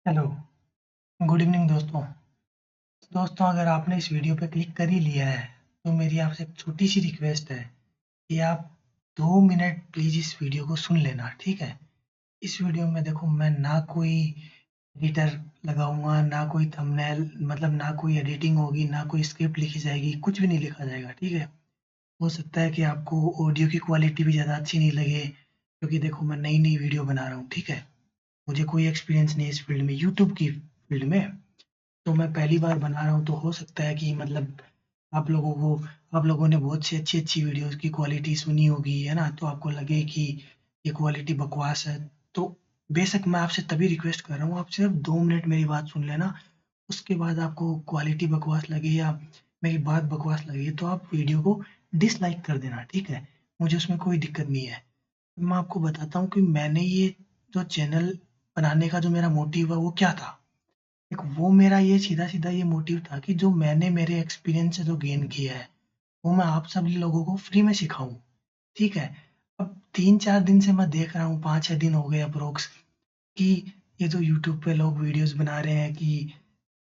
Hello, good evening दोस्तों। दोस्तों अगर आपने इस वीडियो पे क्लिक कर ही लिया है, तो मेरी आपसे एक छोटी-सी रिक्वेस्ट है कि आप 2 मिनट प्लीज़ इस वीडियो को सुन लेना, ठीक है? इस वीडियो में देखो मैं ना कोई एडिटर लगाऊँगा, ना कोई थंबनेल मतलब ना कोई एडिटिंग होगी, ना कोई स्क्रिप्ट लिखी जाएगी, कुछ भी नहीं लिखा जाएगा, ठीक है? हो सकता है कि आपको ऑडियो की क्वालिटी भी ज़्यादा अच्छी नहीं लगे, क्योंकि देखो मैं नई-नई वीडियो बना रहा हूँ, ठीक है? मुझे कोई एक्सपीरियंस नहीं है इस फ़ील्ड में, यूट्यूब की फ़ील्ड में। तो मैं पहली बार बना रहा हूँ तो हो सकता है कि मतलब आप लोगों को आप लोगों ने बहुत सी अच्छी-अच्छी वीडियोज़ की क्वालिटी सुनी होगी, है ना? तो आपको लगे कि ये क्वालिटी बकवास है। तो बेशक मैं आपसे तभी रिक्वेस्ट कर रहा हूँ, आप सिर्फ़ 2 मिनट मेरी बात सुन लेना। उसके बाद आपको क्वालिटी बकवास लगे या मेरी बात बकवास लगी तो आप वीडियो को डिसलाइक कर देना, ठीक है? मुझे उसमें कोई दिक्कत नहीं है। मैं आपको बताता हूँ कि मैंने ये जो चैनल बनाने का जो मेरा मोटिव है वो क्या था? देखो, वो मेरा ये सीधा-सीधा ये मोटिव था कि जो मैंने मेरे एक्सपीरियंस से जो गेन किया है, वो मैं आप सभी लोगों को फ्री में सिखाऊँ, ठीक है? अब 3-4 दिन से मैं देख रहा हूँ, 5-6 दिन हो गए अप्रॉक्स कि ये जो यूट्यूब पे लोग वीडियोज़ बना रहे हैं कि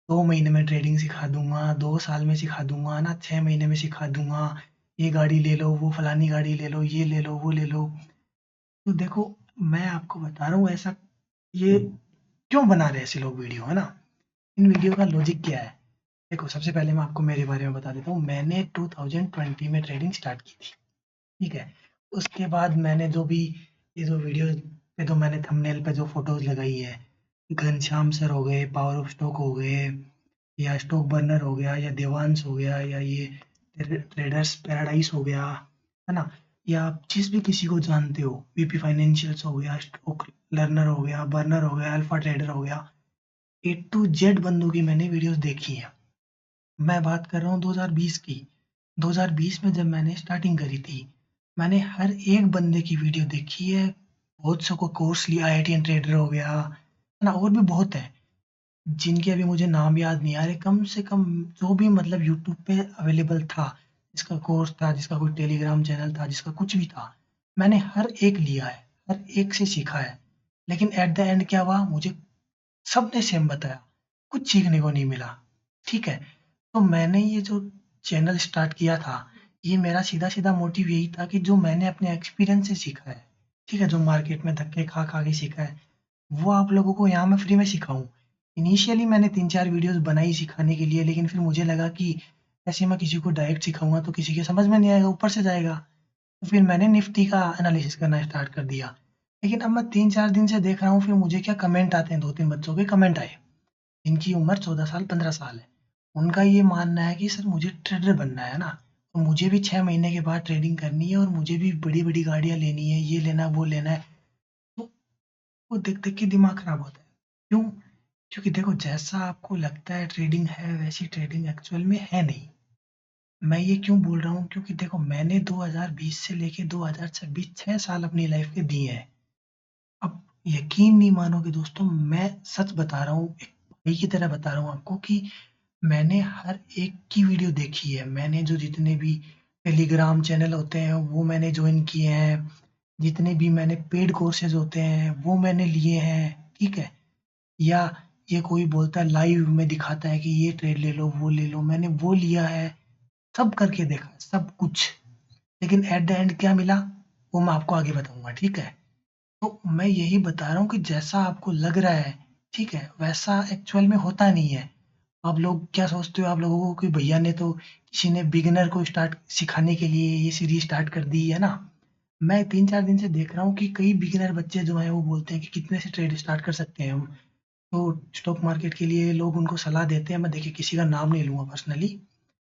2 महीने में ट्रेडिंग सिखा दूँगा, 2 साल में सिखा दूँगा, ना 6 महीने में सिखा दूँगा, ये गाड़ी ले लो, वो फलानी गाड़ी ले लो, ये ले लो, वो ले लो। तो देखो, मैं आपको बता रहा हूँ ऐसा ये क्यों बना रहे हैं ऐसे लोग वीडियो, है ना? इन वीडियो का लॉजिक क्या है? देखो, सबसे पहले मैं आपको मेरे बारे में बता देता हूँ। मैंने 2020 में ट्रेडिंग स्टार्ट की थी, ठीक है? उसके बाद मैंने जो भी ये जो वीडियो पे जो मैंने थंबनेल पे जो फ़ोटोज़ लगाई है, घनश्याम सर हो गए, पावर ऑफ स्टॉक हो गए या स्टॉक बर्नर हो गया या देवांश हो गया या ये ट्रेडर्स पैराडाइज़ हो गया, है ना? या आप जिस भी किसी को जानते हो, वीपी फाइनेंशियल्स हो गया, स्टॉक लर्नर हो गया, बर्नर हो गया, अल्फा ट्रेडर हो गया, ए टू जेड बंदों की मैंने वीडियोज़ देखी हैं। मैं बात कर रहा हूँ 2020 की। 2020 में जब मैंने स्टार्टिंग करी थी, मैंने हर एक बंदे की वीडियो देखी है, बहुत सौ को कोर्स लिया, आईआईटीएन ट्रेडर हो गया, है ना? और भी बहुत हैं, जिनके अभी मुझे नाम याद नहीं आ रहे। कम से कम जो भी मतलब यूट्यूब पे अवेलेबल था, जिसका कोर्स था, जिसका कोई टेलीग्राम चैनल था, जिसका कुछ भी था, मैंने हर एक लिया है, हर एक से सीखा है। लेकिन एट द एंड क्या हुआ, मुझे सबने सेम बताया, कुछ सीखने को नहीं मिला, ठीक है? तो मैंने ये जो चैनल स्टार्ट किया था, ये मेरा सीधा-सीधा मोटिव यही था कि जो मैंने अपने एक्सपीरियंस से सीखा है, ठीक है? जो मार्केट में धक्के खा-खा के सीखा है, वो आप लोगों को यहाँ मैं फ्री में सिखाऊँ। इनिशियली मैंने 3-4 वीडियोज़ बनाई सिखाने के लिए, लेकिन फिर मुझे लगा कि ऐसे मैं किसी को डायरेक्ट सिखाऊँगा तो किसी के समझ में नहीं आएगा, ऊपर से जाएगा। तो फिर मैंने निफ्टी का एनालिसिस करना स्टार्ट कर दिया। लेकिन अब मैं 3-4 दिन से देख रहा हूँ, फिर मुझे क्या कमेंट आते हैं, 2-3 बच्चों के कमेंट आए। इनकी उम्र 14 साल, 15 साल है। उनका ये मानना है कि सर मुझे ट्रेडर बनना है ना, और मुझे भी 6 महीने के बाद ट्रेडिंग करनी है और मुझे भी बड़ी-बड़ी गाड़ियाँ लेनी है, ये लेना है, वो लेना है। तो वो देख-देख के दिमाग खराब होता है। क्यों? क्योंकि देखो, जैसा आपको लगता है ट्रेडिंग है, वैसी ट्रेडिंग एक्चुअल में है नहीं। मैं ये क्यों बोल रहा हूँ, क्योंकि देखो मैंने 2020 से लेके 2026 6 साल अपनी लाइफ के दिए हैं। अब यकीन नहीं मानोगे दोस्तों, मैं सच बता रहा हूँ, एक भाई की तरह बता रहा हूँ आपको कि मैंने हर एक की वीडियो देखी है। मैंने जो जितने भी टेलीग्राम चैनल होते हैं, वो मैंने जॉइन किए हैं। जितने भी मैंने पेड कोर्सेज़ होते हैं, वो मैंने लिए हैं, ठीक है? या ये कोई बोलता है लाइव में दिखाता है कि ये ट्रेड ले लो, वो ले लो, मैंने वो लिया है, सब करके देखा, सब कुछ। लेकिन एट द एंड क्या मिला, वो मैं आपको आगे बताऊँगा, ठीक है? तो मैं यही बता रहा हूँ कि जैसा आपको लग रहा है, ठीक है, वैसा एक्चुअल में होता नहीं है। आप लोग क्या सोचते हो, आप लोगों को कि भैया ने तो किसी ने बिगिनर को स्टार्ट सिखाने के लिए ये सीरीज़ स्टार्ट कर दी, है ना? मैं 3-4 दिन से देख रहा हूँ कि कई बिगिनर बच्चे जो हैं वो बोलते हैं कि कितने से ट्रेड स्टार्ट कर सकते हैं हम। तो स्टॉक मार्केट के लिए लोग उनको सलाह देते हैं, मैं देखिए किसी का नाम नहीं लूँगा पर्सनली,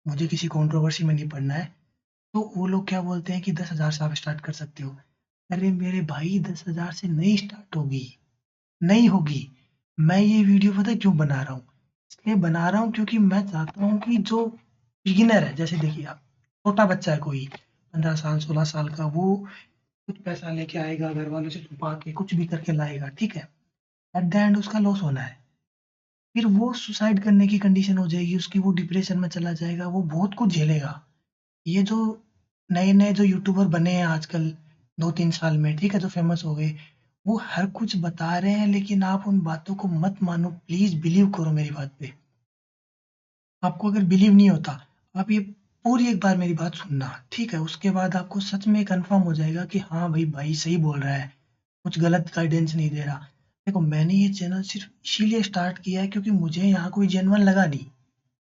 मुझे किसी कंट्रोवर्सी में नहीं पड़ना है। तो वो लोग क्या बोलते हैं कि 10,000 से आप स्टार्ट कर सकते हो। अरे मेरे भाई, 10,000 से नहीं स्टार्ट होगी, नहीं होगी। मैं ये वीडियो पता है क्यों बना रहा हूँ? इसलिए बना रहा हूँ क्योंकि मैं चाहता हूँ कि जो बिगिनर है, जैसे देखिए आप, छोटा बच्चा है कोई 15 साल, 16 साल का, वो कुछ पैसा लेके आएगा, घरवालों से छुपा के कुछ भी करके लाएगा, ठीक है? एट द एंड उसका लॉस होना है। फिर वो सुसाइड करने की कंडीशन हो जाएगी उसकी, वो डिप्रेशन में चला जाएगा, वो बहुत कुछ झेलेगा। ये जो नए-नए जो यूट्यूबर बने हैं आजकल 2-3 साल में, ठीक है, जो फेमस हो गए, वो हर कुछ बता रहे हैं लेकिन आप उन बातों को मत मानो, प्लीज़ बिलीव करो मेरी बात पे। आपको अगर बिलीव नहीं होता, आप ये पूरी एक बार मेरी बात सुनना, ठीक है? उसके बाद आपको सच में कन्फर्म हो जाएगा कि हाँ भाई सही बोल रहा है, कुछ गलत गाइडेंस नहीं दे रहा। देखो मैंने ये चैनल सिर्फ़ इसीलिए स्टार्ट किया है क्योंकि मुझे यहाँ कोई जेन्युइन लगा नहीं,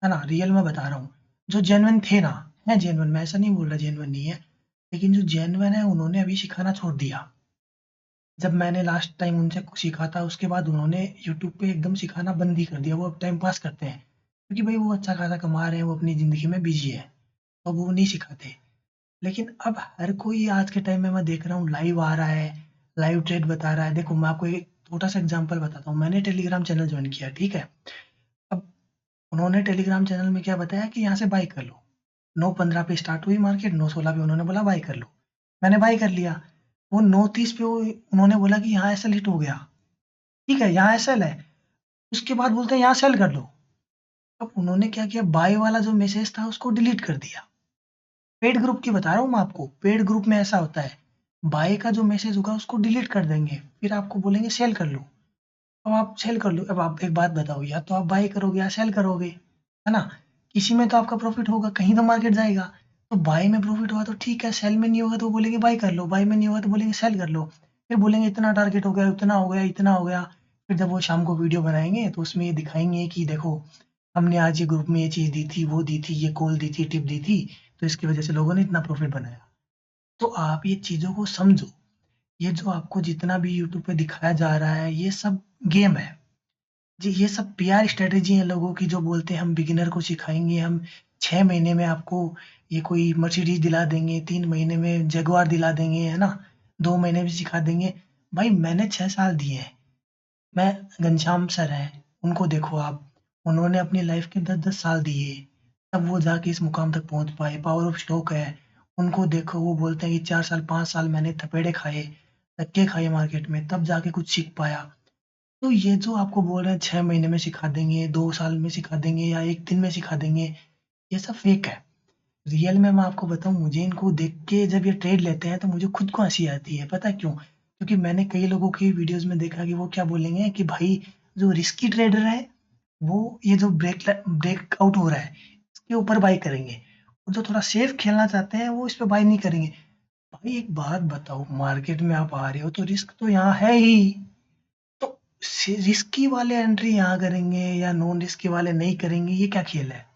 है ना? रियल में बता रहा हूँ। जो जेन्युइन थे ना, हैं जेन्युइन, मैं ऐसा नहीं बोल रहा जेन्युइन नहीं है, लेकिन जो जेन्युइन है उन्होंने अभी सिखाना छोड़ दिया। जब मैंने लास्ट टाइम उनसे सीखा था उसके बाद उन्होंने यूट्यूब पे एकदम सिखाना बंद ही कर दिया, वो अब टाइम पास करते हैं। क्योंकि भाई वो अच्छा खासा कमा रहे हैं, वो अपनी ज़िंदगी में बिज़ी है, तो वो नहीं सिखाते। लेकिन अब हर कोई आज के टाइम में मैं देख रहा हूँ लाइव आ रहा है, लाइव ट्रेड बता रहा है। देखो मैं आपको एक छोटा-सा एग्ज़ाम्पल बताता हूँ, मैंने टेलीग्राम चैनल जॉइन किया, ठीक है? अब उन्होंने टेलीग्राम चैनल में क्या बताया कि यहाँ से बाय कर लो। 9:15 पे स्टार्ट हुई मार्केट, 9:16 पे उन्होंने बोला बाय कर लो। मैंने बाय कर लिया। वो 9:30 पे वो उन्होंने बोला कि यहाँ ऐसा हिट हो गया। ठीक है, यहाँ एसएल है। उसके बाद बोलते हैं यहाँ सेल कर लो। अब उन्होंने क्या किया, बाय वाला जो मैसेज था उसको डिलीट कर दिया। पेड ग्रुप की बता रहा हूँ मैं आपको, पेड ग्रुप में ऐसा होता है। बाय का जो मैसेज होगा उसको डिलीट कर देंगे, फिर आपको बोलेंगे सेल कर लो। अब आप सेल कर लो, अब आप एक बात बताओ, या तो आप बाय करोगे या सेल करोगे, है ना? किसी में तो आपका प्रॉफिट होगा, कहीं तो मार्केट जाएगा। तो बाय में प्रॉफिट हुआ तो ठीक है, सेल में नहीं होगा तो बोलेंगे बाय कर लो, बाय में नहीं होगा तो बोलेंगे सेल कर लो। फिर बोलेंगे इतना टारगेट हो गया, उतना हो गया, इतना हो गया। फिर जब वो शाम को वीडियो बनाएँगे तो उसमें ये दिखाएँगे कि देखो, हमने आज ये ग्रुप में ये चीज़ दी थी, वो दी थी, ये कॉल दी थी, टिप दी थी, तो इसकी वजह से लोगों ने इतना प्रॉफिट बनाया। तो आप ये चीज़ों को समझो, ये जो आपको जितना भी यूट्यूब पे दिखाया जा रहा है, ये सब गेम है। जी, ये सब पीआर स्ट्रैटेजी है लोगों की, जो बोलते हैं हम बिगिनर को सिखाएँगे, हम 6 महीने में आपको ये कोई मर्सिडीज़ दिला देंगे, 3 महीने में जगुआर दिला देंगे, है ना? 2 महीने में सिखा देंगे। भाई मैंने 6 साल दिए हैं। मैं घनश्याम सर हैं, उनको देखो आप, उन्होंने अपनी लाइफ़ के 10-10 साल दिए, तब वो जाके इस मुकाम तक पहुँच पाए। पावर ऑफ स्टॉक है, उनको देखो, वो बोलते हैं कि 4 साल, 5 साल मैंने थपेड़े खाए, धक्के खाए मार्केट में, तब जाके कुछ सीख पाया। तो ये जो आपको बोल रहे हैं 6 महीने में सिखा देंगे, 2 साल में सिखा देंगे या 1 दिन में सिखा देंगे, ये सब फ़ेक है। रियल में मैं आपको बताऊँ, मुझे इनको देख के जब ये ट्रेड लेते हैं तो मुझे खुद को हँसी आती है, पता है क्यों? क्योंकि मैंने कई लोगों की वीडियोज़ में देखा कि वो क्या बोलेंगे कि भाई जो रिस्की ट्रेडर है, वो ये जो ब्रेकआउट हो रहा है, इसके ऊपर बाय करेंगे, और जो थोड़ा सेफ खेलना चाहते हैं वो इस पे बाय नहीं करेंगे। भाई एक बात बताओ, मार्केट में आप आ रहे हो तो रिस्क तो यहाँ है ही, तो रिस्की वाले एंट्री यहाँ करेंगे या नॉन रिस्की वाले नहीं करेंगे, ये क्या खेल है?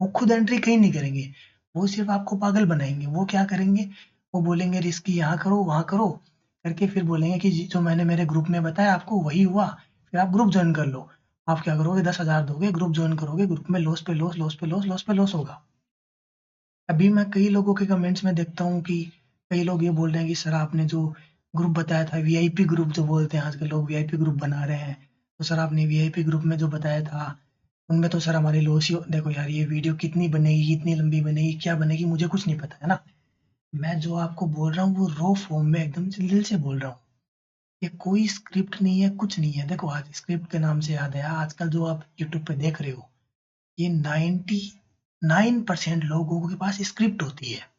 वो खुद एंट्री कहीं नहीं करेंगे, वो सिर्फ आपको पागल बनाएंगे। वो क्या करेंगे, वो बोलेंगे रिस्की यहाँ करो, वहाँ करो, करके फिर बोलेंगे कि जो मैंने मेरे ग्रुप में बताया आपको वही हुआ, फिर आप ग्रुप ज्वाइन कर लो। आप क्या करोगे, 10,000 दोगे, ग्रुप ज्वाइन करोगे, ग्रुप में लॉस पे लॉस, लॉस पे लॉस, लॉस पे लॉस होगा। अभी मैं कई लोगों के कमेंट्स में देखता हूँ कि कई लोग ये बोल रहे हैं कि सर आपने जो ग्रुप बताया था, वीआईपी ग्रुप जो बोलते हैं आजकल लोग, वीआईपी ग्रुप बना रहे हैं, तो सर आपने वीआईपी ग्रुप में जो बताया था उनमें तो सर हमारी लॉस ही देखो यार, ये वीडियो कितनी बनेगी, कितनी लंबी बनेगी, क्या बनेगी, मुझे कुछ नहीं पता, है ना? मैं जो आपको बोल रहा हूँ वो रॉ फॉर्म में एकदम से दिल से बोल रहा हूँ। ये कोई स्क्रिप्ट नहीं है, कुछ नहीं है। देखो आज स्क्रिप्ट के नाम से याद आया, आजकल जो आप यूट्यूब पे देख रहे हो, ये 99% लोगों के पास स्क्रिप्ट होती है।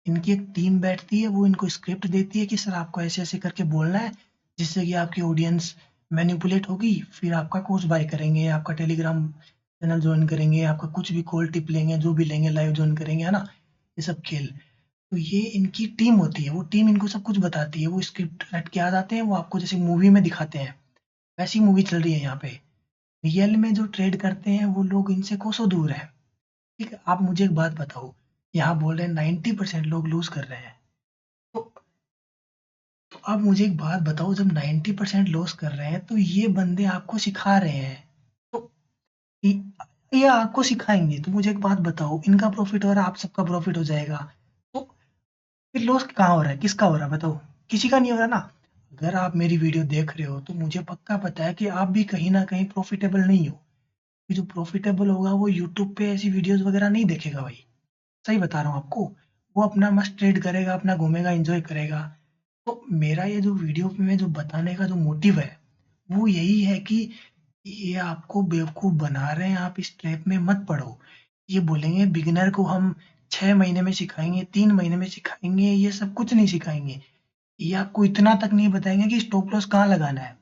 इनकी एक टीम बैठती है, वो इनको स्क्रिप्ट देती है कि सर आपको ऐसे-ऐसे करके बोलना है, जिससे कि आपकी ऑडियंस मैनिपुलेट होगी, फिर आपका कोर्स बाय करेंगे, आपका टेलीग्राम चैनल जॉइन करेंगे, आपका कुछ भी कॉल टिप लेंगे, जो भी लेंगे लाइव जॉइन करेंगे, है ना? ये सब खेल। तो ये इनकी टीम होती है, वो टीम इनको सब कुछ बताती है, वो स्क्रिप्ट रट के आ जाते हैं, वो आपको जैसे मूवी में दिखाते हैं, वैसी मूवी चल रही है यहाँ पे। रियल में जो ट्रेड करते हैं वो लोग इनसे कोसों दूर हैं। ठीक है, आप मुझे एक बात बताओ, यहाँ बोल रहे हैं 90% लोग लूज़ कर रहे हैं। तो तो आप मुझे एक बात बताओ, जब 90% लॉस कर रहे हैं तो ये बंदे आपको सिखा रहे हैं, तो इ ये आपको सिखाएँगे, तो मुझे एक बात बताओ, इनका प्रॉफ़िट हो रहा है, आप सबका प्रॉफ़िट हो जाएगा, तो फिर लॉस कहाँ हो रहा है? किसका हो रहा है बताओ? किसी का नहीं हो रहा ना। अगर आप मेरी वीडियो देख रहे हो तो मुझे पक्का पता है कि आप भी कहीं न कहीं प्रॉफ़िटेबल नहीं हो। ये जो प्रॉफ़िटेबल होगा वो यूट्यूब पे ऐसी वीडियोज़ वग़ैरह नहीं देखेगा भाई, सही बता रहा हूँ आपको। वो अपना मस्त ट्रेड करेगा, अपना घूमेगा, एन्जॉय करेगा। तो मेरा ये जो वीडियो में जो बताने का जो मोटिव है, वो यही है कि ये आपको बेवकूफ़ बना रहे हैं, आप इस ट्रैप में मत पड़ो। ये बोलेंगे बिगिनर को हम 6 महीने में सिखाएँगे, 3 महीने में सिखाएँगे, ये सब कुछ नहीं सिखाएँगे। ये आपको इतना तक नहीं बताएंगे कि स्टॉप लॉस कहाँ लगाना है।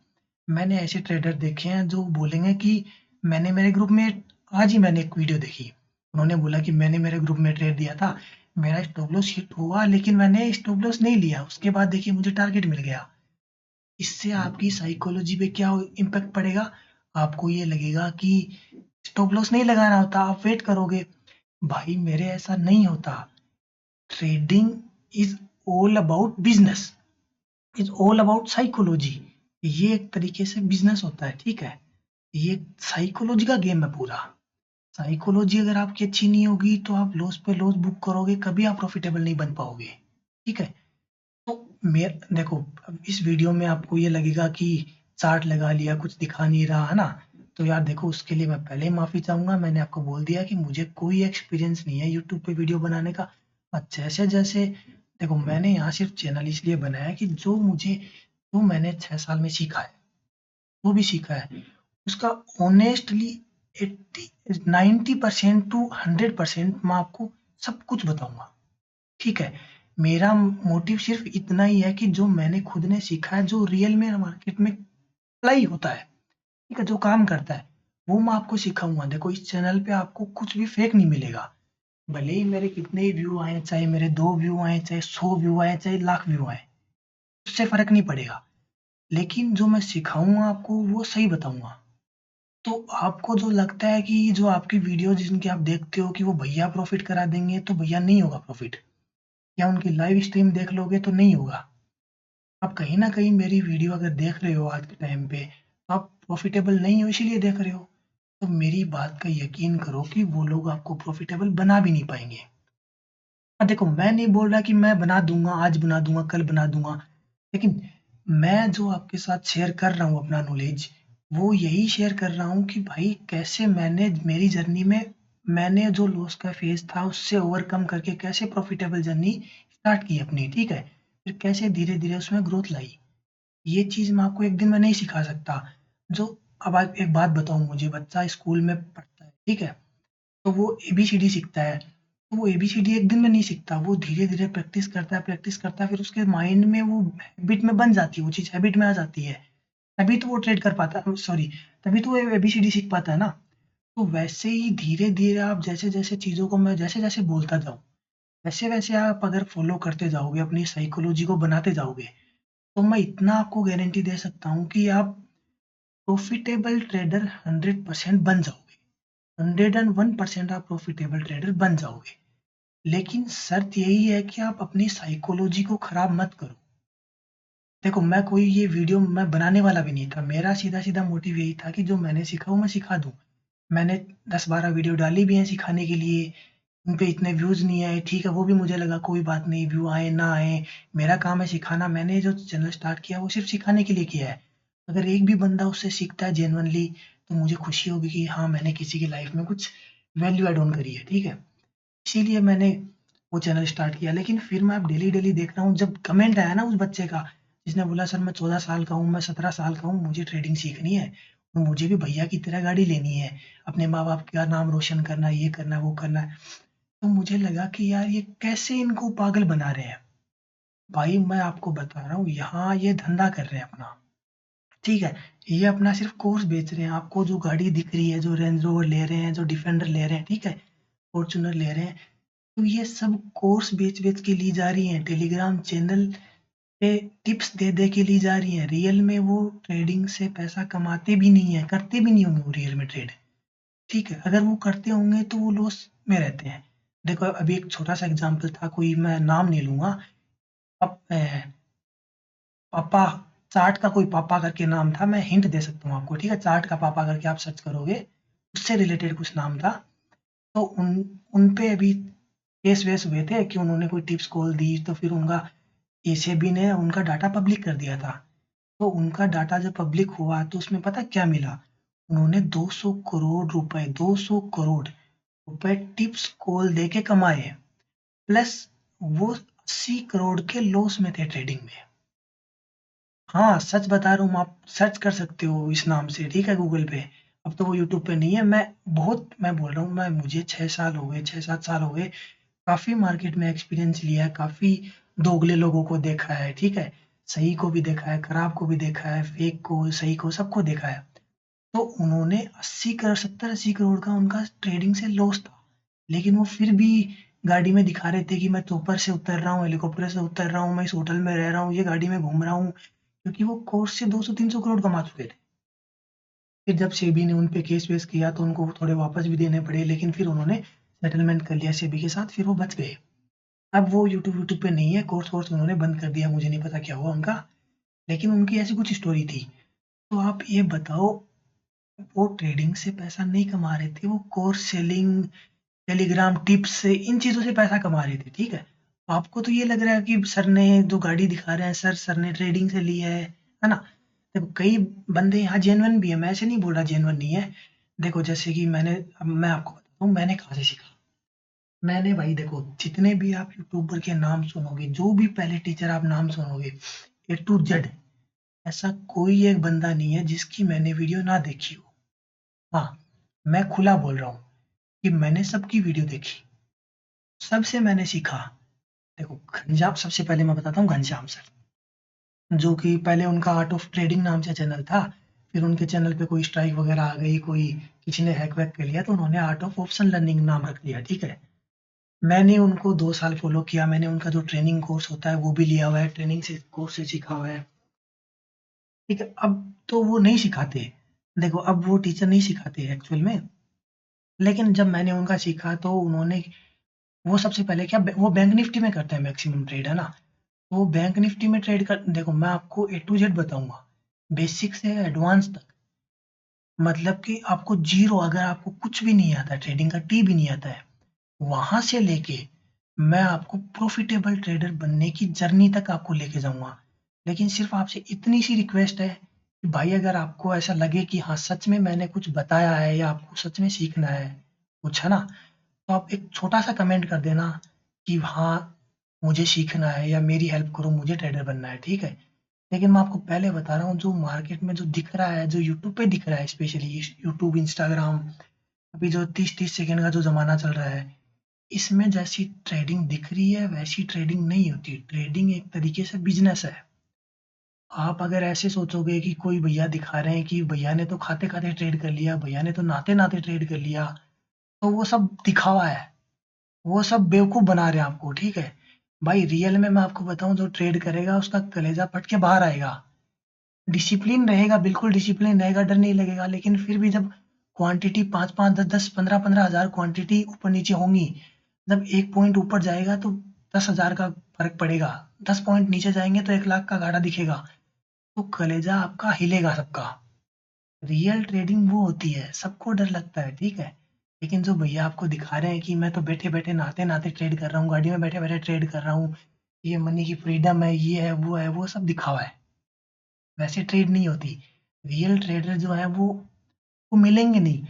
मैंने ऐसे ट्रेडर देखे हैं जो बोलेंगे कि मैंने मेरे ग्रुप में, आज ही मैंने एक वीडियो देखी, उन्होंने बोला कि मैंने मेरे ग्रुप में ट्रेड दिया था, मेरा स्टॉप लॉस हिट हुआ लेकिन मैंने स्टॉप लॉस नहीं लिया, उसके बाद देखिए मुझे टारगेट मिल गया। इससे आपकी साइकोलॉजी पे क्या इम्पैक्ट पड़ेगा, आपको ये लगेगा कि स्टॉप लॉस नहीं लगाना होता, आप वेट करोगे। भाई मेरे ऐसा नहीं होता। Trading is all about business, is all about psychology. ये एक तरीके से बिजनेस होता है, ठीक है। ये साइकोलॉजी का गेम है पूरा। साइकोलॉजी अगर आपकी अच्छी नहीं होगी तो आप लॉस पे लॉस बुक करोगे, कभी आप प्रॉफिटेबल नहीं बन पाओगे, ठीक है। तो मेर देखो, अब इस वीडियो में आपको ये लगेगा कि चार्ट लगा लिया, कुछ दिखा नहीं रहा है ना। तो यार देखो, उसके लिए मैं पहले ही माफी चाहूंगा। मैंने आपको बोल दिया कि मुझे कोई एक्सपीरियंस नहीं है यूट्यूब पे वीडियो बनाने का। और जैसे जैसे देखो, मैंने यहाँ सिर्फ चैनल इसलिए बनाया कि जो मैंने 6 साल में सीखा है, वो भी सीखा है, उसका ऑनेस्टली 90% टू 100% मैं आपको सब कुछ बताऊंगा, ठीक है। मेरा मोटिव सिर्फ इतना ही है कि जो मैंने खुद ने सीखा है, जो रियल में मार्केट में अप्लाई होता है, ठीक है, जो काम करता है, वो मैं आपको सिखाऊंगा। देखो, इस चैनल पे आपको कुछ भी फेक नहीं मिलेगा। भले ही मेरे कितने ही व्यू आए, चाहे मेरे 2 व्यू आए, चाहे 100 व्यू आए, चाहे लाख व्यू आए, उससे फर्क नहीं पड़ेगा। लेकिन जो मैं सिखाऊंगा आपको वो सही बताऊंगा। तो आपको जो लगता है कि जो आपकी वीडियो जिनकी आप देखते हो कि वो भैया प्रॉफिट करा देंगे, तो भैया नहीं होगा प्रॉफिट। या उनकी लाइव स्ट्रीम देख लोगे तो नहीं होगा। आप कहीं न कहीं मेरी वीडियो अगर देख रहे हो आज के टाइम पे, तो आप प्रॉफ़िटेबल नहीं हो इसीलिए देख रहे हो। तो मेरी बात का यकीन करो कि वो लोग आपको प्रॉफ़िटेबल बना भी नहीं पाएँगे। देखो, मैं नहीं बोल रहा कि मैं बना दूँगा, आज बना दूँगा, कल बना दूँगा। लेकिन मैं जो आपके साथ शेयर कर रहा हूँ अपना नॉलेज, वो यही शेयर कर रहा हूँ कि भाई कैसे मैंने मेरी जर्नी में मैंने जो लॉस का फ़ेज़ था उससे ओवरकम करके कैसे प्रॉफ़िटेबल जर्नी स्टार्ट की अपनी, ठीक है? फिर कैसे धीरे-धीरे उसमें ग्रोथ लाई। ये चीज़ मैं आपको एक दिन में नहीं सिखा सकता। जो अब आप एक बात बताऊँ, मुझे बच्चा स्कूल में पढ़ता है, ठीक है? तो वो एबीसीडी सीखता है। तो वो एबीसीडी एक दिन में नहीं सीखता, वो धीरे-धीरे प्रैक्टिस करता है, फिर उसके माइंड में वो हैबिट में बन जाती है, वो चीज़ हैबिट में आ जाती है। तभी तो वो ट्रेड कर पाता है, सॉरी, तभी तो वो एबीसीडी सीख पाता है ना। तो वैसे ही धीरे-धीरे आप जैसे-जैसे चीज़ों को मैं जैसे-जैसे बोलता जाऊँ, वैसे-वैसे आप अगर फ़ॉलो करते जाओगे, अपनी साइकोलॉजी को बनाते जाओगे, तो मैं इतना आपको गारंटी दे सकता हूँ कि आप प्रॉफ़िटेबल ट्रेडर 100% बन जाओगे। 101% आप प्रॉफ़िटेबल ट्रेडर बन जाओगे। लेकिन शर्त यही है कि आप अपनी साइकोलॉजी को खराब मत करो। देखो, मैं कोई ये वीडियो मैं बनाने वाला भी नहीं था। मेरा सीधा-सीधा मोटिव यही था कि जो मैंने सीखा वो मैं सिखा दूँ। मैंने 10-12 वीडियो डाली भी हैं सिखाने के लिए। उन पे इतने व्यूज़ नहीं आए, ठीक है, वो भी मुझे लगा कोई बात नहीं, व्यू आए ना आए, मेरा काम है सिखाना। मैंने जो चैनल स्टार्ट किया वो सिर्फ़ सिखाने के लिए किया है। अगर एक भी बंदा उससे सीखता है जेन्युइनली, तो मुझे खुशी होगी कि हाँ, मैंने किसी की लाइफ़ में कुछ वैल्यू ऐड ऑन करी है, ठीक है? इसीलिए मैंने वो चैनल स्टार्ट किया। लेकिन फिर मैं अब डेली-डेली देख रहा हूँ, जब कमेंट आया ना उस बच्चे का, जिसने बोला सर मैं 14 साल का हूँ, मैं 17 साल का हूँ, मुझे ट्रेडिंग सीखनी है, और मुझे भी भैया की तरह गाड़ी लेनी है, अपने माँ-बाप का नाम रोशन करना है, ये करना है, वो करना है। तो मुझे लगा कि यार ये कैसे इनको पागल बना रहे हैं। भाई मैं आपको बता रहा हूँ, यहाँ ये धंधा कर रहे हैं अपना, ठीक है? ये अपना सिर्फ़ कोर्स बेच रहे हैं। आपको जो गाड़ी दिख रही है, जो रेंज रोवर ले रहे हैं, जो डिफेंडर ले रहे हैं, ठीक है? फॉर्च्यूनर ले रहे हैं, तो ये सब कोर्स बेच-बेच के ली जा रही हैं। टेलीग्राम चैनल पे टिप्स दे-दे के ली जा रही हैं। रियल में वो ट्रेडिंग से पैसा कमाते भी नहीं हैं, करते भी नहीं होंगे वो रियल में ट्रेड, ठीक है? अगर वो करते होंगे तो वो लॉस में रहते हैं। देखो, अभी एक छोटा-सा एग्ज़ाम्पल था, कोई मैं नाम नहीं लूँगा। अब पापा, चार्ट का कोई पापा करके नाम था, मैं हिंट दे सकता हूँ आपको, ठीक है? चार्ट का पापा करके आप सर्च करोगे, उससे रिलेटेड कुछ नाम था। तो उन उन पे अभी केस-वेस हुए थे कि उन्होंने कोई टिप्स खोल दी, तो फिर उनका एसीबी ने उनका डाटा पब्लिक कर दिया था। तो उनका डाटा जब पब्लिक हुआ तो उसमें पता क्या मिला? उन्होंने 200 करोड़ रुपए, 200 करोड़ रुपए टिप्स खोल दे के कमाए, प्लस वो 80 करोड़ के लॉस में थे ट्रेडिंग में। हाँ, सच बता रहा हूँ, आप सर्च कर सकते हो इस नाम से, ठीक है, गूगल पे। अब तो वो यूट्यूब पे नहीं है। मैं बोल रहा हूँ, मैं मुझे 6 साल हो गए, 6-7 साल हो गए, काफ़ी मार्केट में एक्सपीरियंस लिया है, काफ़ी दोगले लोगों को देखा है, ठीक है? सही को भी देखा है, खराब को भी देखा है, फेक को, सही को, सबको देखा है। तो उन्होंने 80 करोड़ 70-80 करोड़ का उनका ट्रेडिंग से लॉस था। लेकिन वो फिर भी गाड़ी में दिखा रहे थे कि मैं चोपर से उतर रहा हूँ, हेलीकॉप्टर से उतर रहा हूँ, मैं इस होटल में रह रहा हूँ, ये गाड़ी में घूम रहा हूँ, क्योंकि वो कोर्स से 200-300 करोड़ कमा चुके थे। फिर जब सेबी ने उन पे केस वेस किया तो उनको थोड़े वापस भी देने पड़े, लेकिन फिर उन्होंने सेटलमेंट कर लिया सेबी के साथ, फिर वो बच गए। अब वो यूट्यूब पे नहीं है, कोर्स वोर्स उन्होंने बंद कर दिया, मुझे नहीं पता क्या हुआ उनका, लेकिन उनकी ऐसी कुछ स्टोरी थी। तो आप ये बताओ, वो ट्रेडिंग से पैसा नहीं कमा रहे थे, वो कोर्स सेलिंग, टेलीग्राम टिप्स से, इन चीज़ों से पैसा कमा रहे थे, ठीक है? आपको तो ये लग रहा है कि सर ने जो गाड़ी दिखा रहे हैं सर ने ट्रेडिंग से ली है ना? देखो कई बंदे यहाँ जेन्युइन भी है, मैं ऐसे नहीं बोल रहा जेन्युइन नहीं है। देखो जैसे कि अब मैं आपको बताता हूँ मैंने कहाँ से सीखा। मैंने भाई देखो जितने भी आप यूट्यूबर के नाम सुनोगे, जो भी पहले टीचर आप नाम सुनोगे, ए टू जेड, ऐसा कोई एक बंदा नहीं है जिसकी मैंने वीडियो ना देखी हो। हाँ, मैं खुला बोल रहा हूँ कि मैंने सबकी वीडियो देखी, सबसे मैंने सीखा। देखो घनश्याम, सबसे पहले मैं बताता हूँ घनश्याम सर, जो कि पहले उनका आर्ट ऑफ ट्रेडिंग नाम से चैनल था, फिर उनके चैनल पे कोई स्ट्राइक वगैरह आ गई, कोई किसी ने हैक वैक कर लिया तो उन्होंने आर्ट ऑफ ऑप्शन लर्निंग नाम रख दिया, ठीक है? मैंने उनको 2 साल फॉलो किया, मैंने उनका जो ट्रेनिंग कोर्स होता है वो भी लिया हुआ है, ट्रेनिंग से कोर्स से सीखा हुआ है, ठीक है? अब तो वो नहीं सिखाते, देखो अब वो टीचर नहीं सिखाते एक्चुअल में, लेकिन जब मैंने उनका सीखा तो उन्होंने, वो सबसे पहले क्या, वो बैंक निफ्टी में करते हैं मैक्सिमम ट्रेड, है ना? वो बैंक निफ्टी में ट्रेड कर, देखो मैं आपको ए टू जेड बताऊंगा, बेसिक से एडवांस तक, मतलब कि आपको जीरो, अगर आपको कुछ भी नहीं आता, ट्रेडिंग का टी भी नहीं आता है, वहां से लेके मैं आपको प्रॉफिटेबल ट्रेडर बनने की जर्नी तक आपको लेके जाऊंगा। लेकिन सिर्फ आपसे इतनी सी रिक्वेस्ट है कि भाई अगर आपको ऐसा लगे कि हाँ सच में मैंने कुछ बताया है या आपको सच में सीखना है कुछ, है ना, तो आप एक छोटा सा कमेंट कर देना कि हाँ मुझे सीखना है या मेरी हेल्प करो, मुझे ट्रेडर बनना है, ठीक है? लेकिन मैं आपको पहले बता रहा हूँ, जो मार्केट में जो दिख रहा है, जो यूट्यूब पे दिख रहा है, स्पेशली यूट्यूब, इंस्टाग्राम, अभी जो 30-30 सेकंड का जो ज़माना चल रहा है, इसमें जैसी ट्रेडिंग दिख रही है वैसी ट्रेडिंग नहीं होती। ट्रेडिंग एक तरीके से बिज़नेस है। आप अगर ऐसे सोचोगे कि कोई भैया दिखा रहे हैं कि भैया ने तो खाते-खाते ट्रेड कर लिया, भैया ने तो नहाते-नहाते ट्रेड कर लिया, तो वो सब दिखावा है। वो सब बेवकूफ़ बना रहे हैं आपको, ठीक है? भाई रियल में मैं आपको बताऊँ, जो ट्रेड करेगा उसका कलेजा फट के बाहर आएगा। डिसिप्लिन रहेगा, बिल्कुल डिसिप्लिन रहेगा, डर नहीं लगेगा, लेकिन फिर भी जब क्वांटिटी 5-5, 10-10, 15-15 हज़ार क्वांटिटी ऊपर-नीचे होंगी, जब 1 पॉइंट ऊपर जाएगा तो 10,000 का फ़र्क पड़ेगा, 10 पॉइंट नीचे जाएँगे तो 1 लाख का घाटा दिखेगा, तो कलेजा आपका हिलेगा सबका। रियल ट्रेडिंग वो होती है, सबको डर लगता है, ठीक है? लेकिन जो भैया आपको दिखा रहे हैं कि मैं तो बैठे-बैठे, नहाते-नहाते ट्रेड कर रहा हूँ, गाड़ी में बैठे-बैठे ट्रेड कर रहा हूँ, ये मनी की फ्रीडम है, ये है, वो सब दिखावा है। वैसे ट्रेड नहीं होती। रियल ट्रेडर जो है वो मिलेंगे नहीं,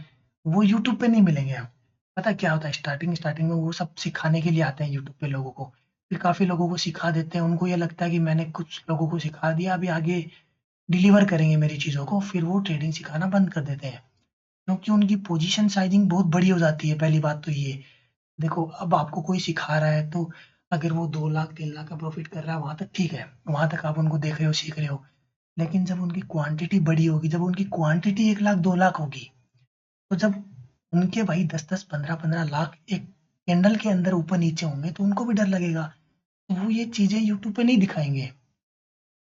वो यूट्यूब पे नहीं मिलेंगे आप। पता है क्या होता है, स्टार्टिंग स्टार्टिंग में वो सब सिखाने के लिए आते हैं यूट्यूब पे लोगों को, फिर काफ़ी लोगों को सिखा देते हैं, उनको ये लगता है कि मैंने कुछ लोगों को सिखा दिया, अभी आगे डिलीवर करेंगे मेरी चीज़ों को, फिर वो ट्रेडिंग सिखाना बंद कर देते हैं। क्योंकि उनकी पोजीशन साइज़िंग बहुत बड़ी हो जाती है, पहली बात तो ये। देखो अब आपको कोई सिखा रहा है तो अगर वो 2 लाख 3 लाख का प्रॉफ़िट कर रहा है वहाँ तक ठीक है, वहाँ तक आप उनको देख रहे हो, सीख रहे हो। लेकिन जब उनकी क्वांटिटी बड़ी होगी, जब उनकी क्वांटिटी 1 लाख 2 लाख होगी, तो जब उनके भाई 10-10, 15-15 लाख एक कैंडल के अंदर ऊपर-नीचे होंगे तो उनको भी डर लगेगा। तो वो ये चीज़ें यूट्यूब पे नहीं दिखाएँगे,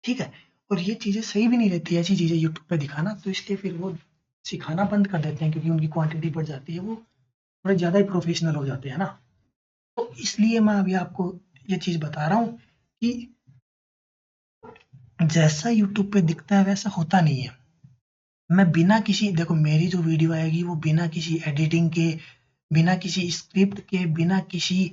ठीक है? और ये चीज़ें सही भी नहीं रहती है ऐसी चीज़ें यूट्यूब पे दिखाना, तो इसलिए फिर वो सिखाना बंद कर देते हैं, क्योंकि उनकी क्वांटिटी बढ़ जाती है, वो थोड़े ज़्यादा ही प्रोफेशनल हो जाते हैं ना। तो इसलिए मैं अभी आपको ये चीज़ बता रहा हूँ कि जैसा यूट्यूब पे दिखता है वैसा होता नहीं है। मैं बिना किसी, देखो मेरी जो वीडियो आएगी वो बिना किसी एडिटिंग के, बिना किसी स्क्रिप्ट के, बिना किसी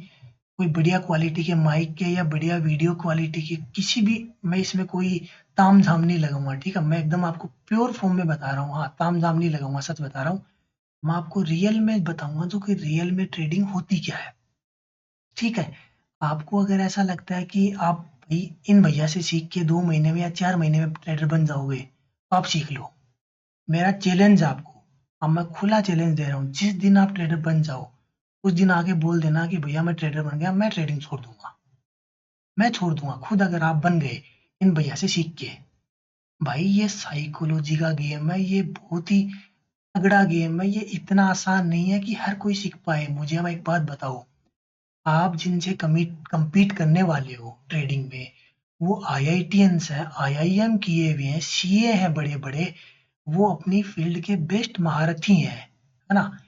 कोई बढ़िया क्वालिटी के माइक के या बढ़िया वीडियो क्वालिटी के, किसी भी, मैं इसमें कोई ताम-झाम नहीं लगाऊँगा, ठीक है? मैं एकदम आपको प्योर फॉर्म में बता रहा हूँ, हाँ, ताम-झाम नहीं लगाऊँगा, सच बता रहा हूँ। मैं आपको रियल में बताऊँगा जो कि रियल में ट्रेडिंग होती क्या है, ठीक है? आपको अगर ऐसा लगता है कि आप भई इन भैया से सीख के 2 महीने में या 4 महीने में ट्रेडर बन जाओगे, तो आप सीख लो। मेरा चैलेंज है आपको, अब मैं खुला चैलेंज दे रहा हूँ, जिस दिन आप ट्रेडर बन जाओ, उस दिन आके बोल देना कि भैया मैं ट्रेडर बन गया, मैं ट्रेडिंग छोड़ दूँगा। मैं छोड़ दूँगा खुद, अगर आप बन गए। इन भैया से सीख के। भाई ये साइकोलॉजी का गेम है, ये बहुत ही तगड़ा गेम है, ये इतना आसान नहीं है कि हर कोई सीख पाए। मुझे अब एक बात बताओ, आप जिनसे कम्पीट करने वाले हो ट्रेडिंग में, वो आईआईटियंस हैं, आईआईएम किए हुए हैं, सीए हैं बड़े-बड़े, वो अपनी फील्ड के बेस्ट महारथी हैं, है ना?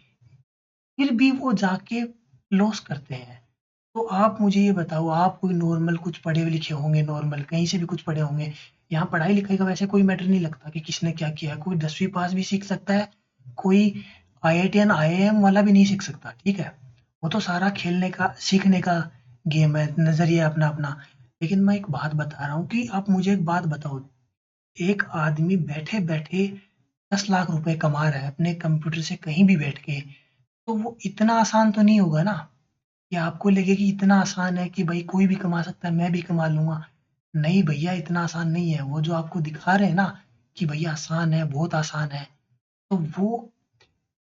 फिर भी वो जाके लॉस करते हैं। तो आप मुझे ये बताओ, आप कोई नॉर्मल कुछ पढ़े लिखे होंगे, नॉर्मल कहीं से भी कुछ पढ़े होंगे। यहाँ पढ़ाई लिखाई का वैसे कोई मैटर नहीं लगता कि किसने क्या किया है। कोई 10वीं पास भी सीख सकता है, कोई आईआईटियन आईआईएम वाला भी नहीं सीख सकता, ठीक है। वो तो सारा खेलने का सीखने का गेम है, नजरिया अपना अपना। लेकिन मैं एक बात बता रहा हूँ कि आप मुझे एक बात बताओ, एक आदमी बैठे बैठे 10 लाख रुपए कमा रहा है अपने कंप्यूटर से कहीं भी बैठ के, तो वो इतना आसान तो नहीं होगा ना कि आपको लगे कि इतना आसान है कि भाई कोई भी कमा सकता है, मैं भी कमा लूँगा। नहीं भैया, इतना आसान नहीं है। वो जो आपको दिखा रहे हैं ना कि भैया आसान है, बहुत आसान है, तो वो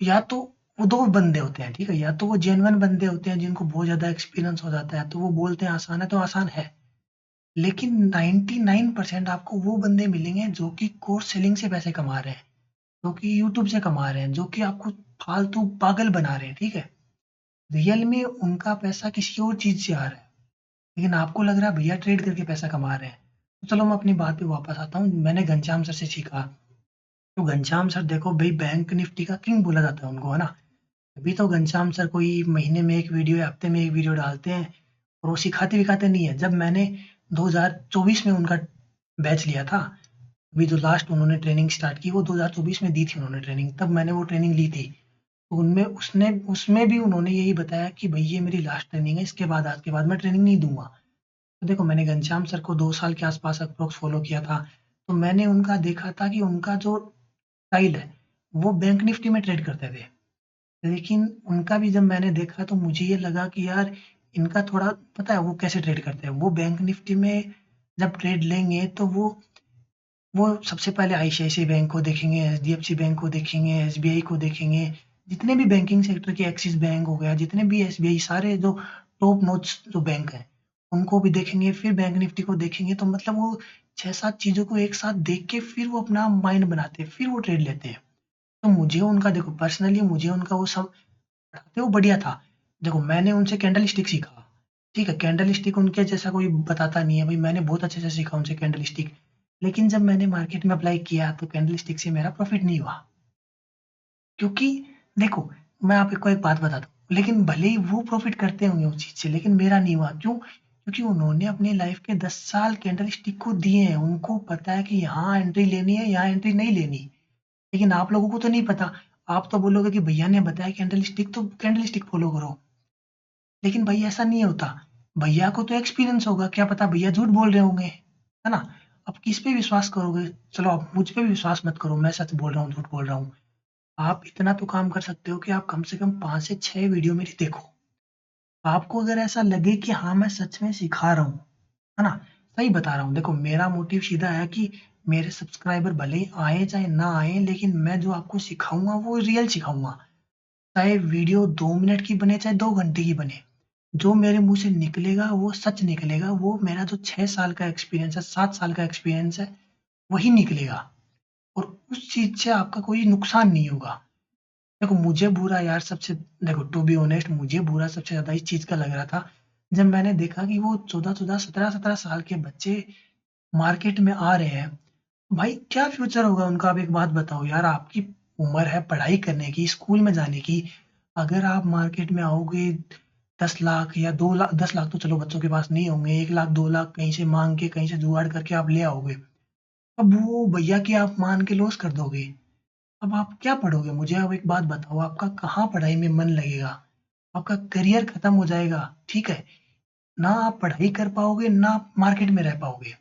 या तो वो 2 बंदे होते हैं, ठीक है? या तो वो जेन्युइन बंदे होते हैं जिनको बहुत ज़्यादा एक्सपीरियंस हो जाता है, तो वो बोलते हैं आसान है तो आसान है। लेकिन 99% आपको वो बंदे मिलेंगे जो कि कोर्स सेलिंग से पैसे कमा रहे हैं, जो कि यूट्यूब से कमा रहे हैं, जो कि आपको फालतू पागल बना रहे हैं, ठीक है? रियल में उनका पैसा किसी और चीज़ से आ रहा है। लेकिन आपको लग रहा है भैया ट्रेड करके पैसा कमा रहे हैं। तो चलो मैं अपनी बात पे वापस आता हूँ। मैंने घनश्याम सर से सीखा। तो घनश्याम सर देखो भाई, बैंक निफ्टी का किंग बोला जाता है उनको, है ना? अभी तो घनश्याम सर कोई महीने में 1 वीडियो या हफ्ते में 1 वीडियो डालते हैं और वो सिखाते-विखाते नहीं है। जब मैंने 2024 में उनका बैच लिया था, अभी जो लास्ट उन्होंने ट्रेनिंग स्टार्ट की वो 2024 में दी थी उन्होंने ट्रेनिंग, तब मैंने वो ट्रेनिंग ली थी। तो उनमें उसने उसमें भी उन्होंने यही बताया कि भई ये मेरी लास्ट ट्रेनिंग है, इसके बाद आज के बाद मैं ट्रेनिंग नहीं दूँगा। तो देखो, मैंने घनश्याम सर को 2 साल के आसपास अप्रॉक्स फॉलो किया था। तो मैंने उनका देखा था कि उनका जो स्टाइल है, वो बैंक निफ्टी में ट्रेड करते थे। लेकिन उनका भी जब मैंने देखा तो मुझे ये लगा कि यार इनका थोड़ा पता है वो कैसे ट्रेड करते हैं। वो बैंक निफ्टी में जब ट्रेड लेंगे तो वो सबसे पहले आईसीआईसीआई बैंक को देखेंगे, एचडीएफसी बैंक को देखेंगे, एसबीआई को देखेंगे। जितने भी बैंकिंग सेक्टर के, एक्सिस बैंक हो गया, जितने भी एसबीआई, सारे जो टॉप नॉच जो बैंक हैं, उनको भी देखेंगे, फिर बैंक निफ्टी को देखेंगे। तो मतलब वो 6-7 चीज़ों को एक साथ देख के फिर वो अपना माइंड बनाते हैं, फिर वो ट्रेड लेते हैं। तो मुझे उनका देखो पर्सनली मुझे उनका वो सब पढ़ाते वो बढ़िया था। देखो मैंने उनसे कैंडल स्टिक सीखा, ठीक है? कैंडल स्टिक उनके जैसा कोई बताता नहीं है भाई, मैंने बहुत अच्छे से सीखा उनसे कैंडल स्टिक। लेकिन जब मैंने मार्केट में अप्लाई किया तो कैंडल स्टिक से मेरा प्रॉफिट नहीं हुआ। क्योंकि देखो, मैं आपको एक बात बताता हूँ, लेकिन भले ही वो प्रॉफिट करते होंगे उस चीज़ से, लेकिन मेरा नहीं हुआ। क्यों? क्योंकि उन्होंने अपनी लाइफ के 10 साल कैंडल स्टिक को दिए हैं। उनको पता है कि यहाँ एंट्री लेनी है, यहाँ एंट्री नहीं लेनी। लेकिन आप लोगों को तो नहीं पता। आप तो बोलोगे कि भैया ने बताया कैंडल स्टिक तो कैंडल स्टिक फॉलो करो। लेकिन भाई ऐसा नहीं होता। भैया को तो एक्सपीरियंस होगा, क्या पता भैया झूठ बोल रहे होंगे, है ना? अब किस पे विश्वास करोगे? चलो आप मुझ पे भी विश्वास मत करो, मैं सच बोल रहा हूँ, झूठ बोल रहा हूँ। आप इतना तो काम कर सकते हो कि आप कम से कम 5 से 6 वीडियो मेरी देखो। आपको अगर ऐसा लगे कि हाँ, मैं सच में सिखा रहा हूँ, है ना? सही बता रहा हूँ। देखो मेरा मोटिव सीधा है कि मेरे सब्सक्राइबर भले ही आएँ चाहे ना आएँ, लेकिन मैं जो आपको सिखाऊँगा वो रियल सिखाऊँगा। चाहे वीडियो 2 मिनट की बने, चाहे 2 घंटे की बने। जो मेरे मुँह से निकलेगा वो सच निकलेगा। वो मेरा जो 6 साल का एक्सपीरियंस है, 7 साल का एक्सपीरियंस है, वही निकलेगा और उस चीज़ से आपका कोई नुकसान नहीं होगा। देखो मुझे बुरा यार सबसे देखो टू बी ऑनेस्ट मुझे बुरा सबसे ज़्यादा इस चीज़ का लग रहा था, जब मैंने देखा कि वो 14-14, 17-17 साल के बच्चे मार्केट में आ रहे हैं। भाई क्या फ्यूचर होगा उनका? आप एक बात बताओ यार, आपकी उम्र है पढ़ाई करने की, स्कूल में जाने की। अगर आप मार्केट में आओगे 10 लाख या 2 लाख, 10 लाख तो चलो बच्चों के पास नहीं होंगे, 1 लाख 2 लाख कहीं से माँग के, कहीं से जुगाड़ करके आप ले आओगे। अब वो भैया की आप मान के लॉस कर दोगे। अब आप क्या पढ़ोगे? मुझे अब एक बात बताओ, आपका कहाँ पढ़ाई में मन लगेगा? आपका करियर खत्म हो जाएगा, ठीक है? ना आप पढ़ाई कर पाओगे, ना आप मार्केट में रह पाओगे।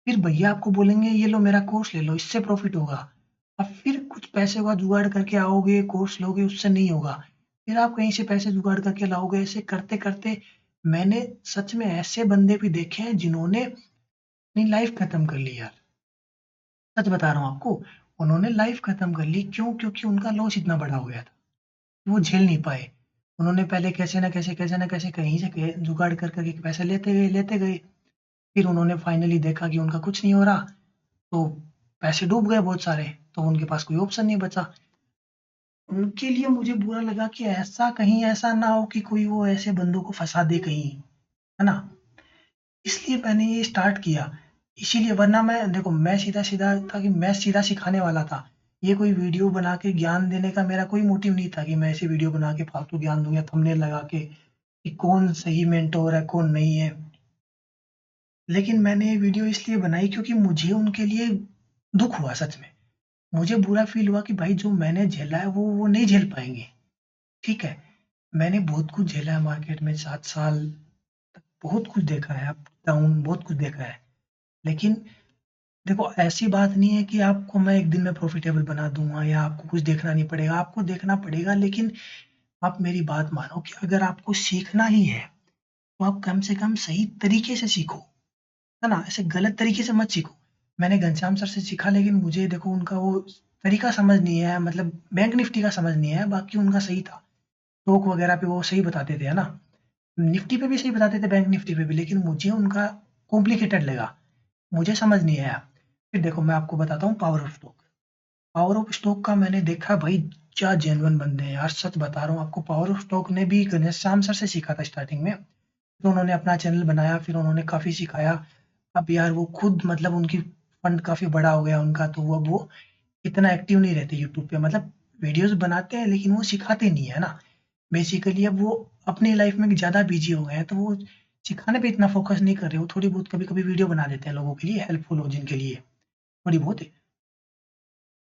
फिर भैया आपको बोलेंगे ये लो मेरा कोर्स ले लो, इससे प्रॉफिट होगा। अब फिर कुछ पैसे का जुगाड़ करके आओगे, कोर्स लोगे, उससे नहीं होगा। फिर आप कहीं से पैसे जुगाड़ करके लाओगे, ऐसे करते-करते मैंने सच में ऐसे बंदे भी देखे हैं जिन्होंने अपनी लाइफ खत्म कर ली यार। सच बता रहा हूँ आपको, उन्होंने लाइफ खत्म कर ली। क्यों? क्योंकि उनका लॉस इतना बड़ा हो गया था, वो झेल नहीं पाए। उन्होंने पहले कैसे न कैसे कहीं से जुगाड़ कर के पैसे लेते गए, फिर उन्होंने फाइनली देखा कि उनका कुछ नहीं हो रहा, तो पैसे डूब गए बहुत सारे, तो उनके पास कोई ऑप्शन नहीं बचा। उनके लिए मुझे बुरा लगा कि ऐसा कहीं ऐसा ना हो कि कोई वो ऐसे बंदों को फँसा दे कहीं, है ना? इसलिए मैंने ये स्टार्ट किया। इसीलिए, वरना मैं देखो, मैं सीधा-सीधा था कि मैं सीधा सिखाने वाला था। ये कोई वीडियो बना के ज्ञान देने का मेरा कोई मोटिव नहीं था कि मैं ऐसे वीडियो बना के फालतू ज्ञान दूँ या थंबनेल लगा के कि कौन सही मेंटोर है, कौन नहीं है। लेकिन मैंने ये वीडियो इसलिए बनाई क्योंकि मुझे उनके लिए दुःख हुआ सच में। मुझे बुरा फ़ील हुआ कि भाई जो मैंने झेला है वो नहीं झेल पाएँगे, ठीक है? मैंने बहुत कुछ झेला है मार्केट में 7 साल तक, बहुत कुछ देखा है, अप डाउन बहुत कुछ देखा है। लेकिन देखो, ऐसी बात नहीं है कि आपको मैं एक दिन में प्रॉफ़िटेबल बना दूँगा या आपको कुछ देखना नहीं पड़ेगा, आपको देखना पड़ेगा, लेकिन आप मेरी बात मानो कि अगर आपको सीखना ही है, तो आप कम से कम सही तरीके से सीखो, है ना? ऐसे गलत तरीके से मत सीखो। मैंने घनश्याम सर से सीखा, लेकिन मुझे देखो उनका वो तरीका समझ नहीं आया, मतलब बैंक निफ्टी का समझ नहीं आया, बाकी उनका सही था। स्टॉक वगैरह पे वो सही बताते थे, है ना? निफ्टी पे भी सही बताते थे, बैंक निफ्टी पे भी, लेकिन मुझे उनका कॉम्प्लिकेटेड लगा, मुझे समझ नहीं आया। फिर देखो मैं आपको बताता हूँ power of stock. Power of stock का मैंने देखा भाई, क्या जेन्युइन बंदे हैं यार, सच बता रहा हूँ आपको। पावर ऑफ स्टॉक ने भी घनश्याम सर से सीखा था स्टार्टिंग में, फिर उन्होंने अपना चैनल बनाया, फिर उन्होंने काफ़ी सिखाया। अब यार वो खुद, मतलब उनकी फंड काफ़ी बड़ा हो गया उनका, तो अब वो इतना एक्टिव नहीं रहते यूट्यूब पे, मतलब वीडियोस बनाते हैं लेकिन वो सिखाते नहीं है ना। बेसिकली अब वो अपनी लाइफ में ज़्यादा बिजी हो गए हैं, तो वो सिखाने पे इतना फोकस नहीं कर रहे। वो थोड़ी बहुत कभी कभी वीडियो बना देते हैं लोगों के लिए, हेल्पफुल हो जिनके लिए, थोड़ी बहुत।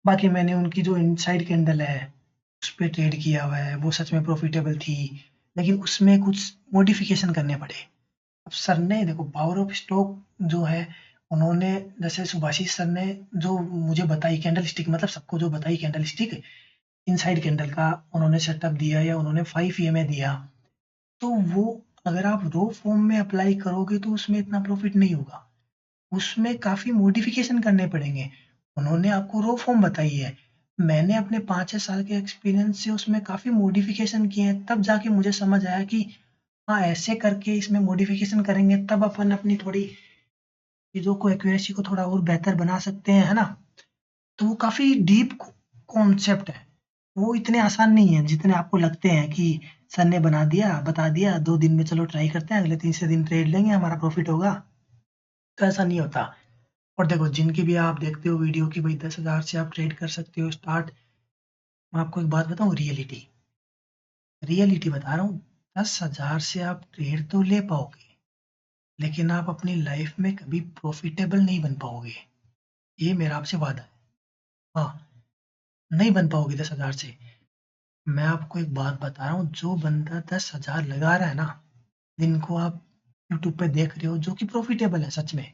बाकी मैंने उनकी जो इनसाइड कैंडल है, उस पे ट्रेड किया हुआ है, वो सच में प्रॉफिटेबल थी, लेकिन उसमें कुछ मॉडिफिकेशन करने पड़े। अब सर ने देखो पावर ऑफ स्टॉक जो है, उन्होंने, जैसे सुभाषिस सर ने जो मुझे बताई कैंडल स्टिक, मतलब सबको जो बताई कैंडल स्टिक, इनसाइड कैंडल का उन्होंने सेटअप दिया या उन्होंने 5 ईएमए दिया, तो वो अगर आप रो फॉर्म में अप्लाई करोगे तो उसमें इतना प्रॉफिट नहीं होगा। उसमें काफ़ी मॉडिफिकेशन करने पड़ेंगे। उन्होंने आपको रो फॉर्म बताई है। मैंने अपने 5-6 साल के एक्सपीरियंस से उसमें काफ़ी मॉडिफिकेशन किए हैं, तब जाके मुझे समझ आया कि हाँ, ऐसे करके इसमें मॉडिफिकेशन करेंगे तब अपन अपनी थोड़ी चीज़ों को, एक्यूरेसी को थोड़ा और बेहतर बना सकते हैं, है ना? तो वो काफ़ी डीप कॉन्सेप्ट है। वो इतने आसान नहीं है जितने आपको लगते हैं कि सर ने बना दिया, बता दिया, 2 दिन में चलो ट्राई करते हैं, अगले तीसरे दिन ट्रेड लेंगे, हमारा प्रॉफिट होगा। तो ऐसा नहीं होता। और देखो, जिनकी भी आप देखते हो वीडियो कि भाई 10,000 से आप ट्रेड कर सकते हो स्टार्ट, मैं आपको एक बात बताऊँ, रियलिटी, रियलिटी बता रहा हूँ, 10,000 से आप ट्रेड तो ले पाओगे, लेकिन आप अपनी लाइफ में कभी प्रॉफिटेबल नहीं बन पाओगे। ये मेरा आपसे वादा है। हाँ, नहीं बन पाओगे 10,000 से। मैं आपको एक बात बता रहा हूँ, जो बंदा 10,000 लगा रहा है ना, जिनको आप यूट्यूब पे देख रहे हो, जो कि प्रॉफिटेबल है सच में,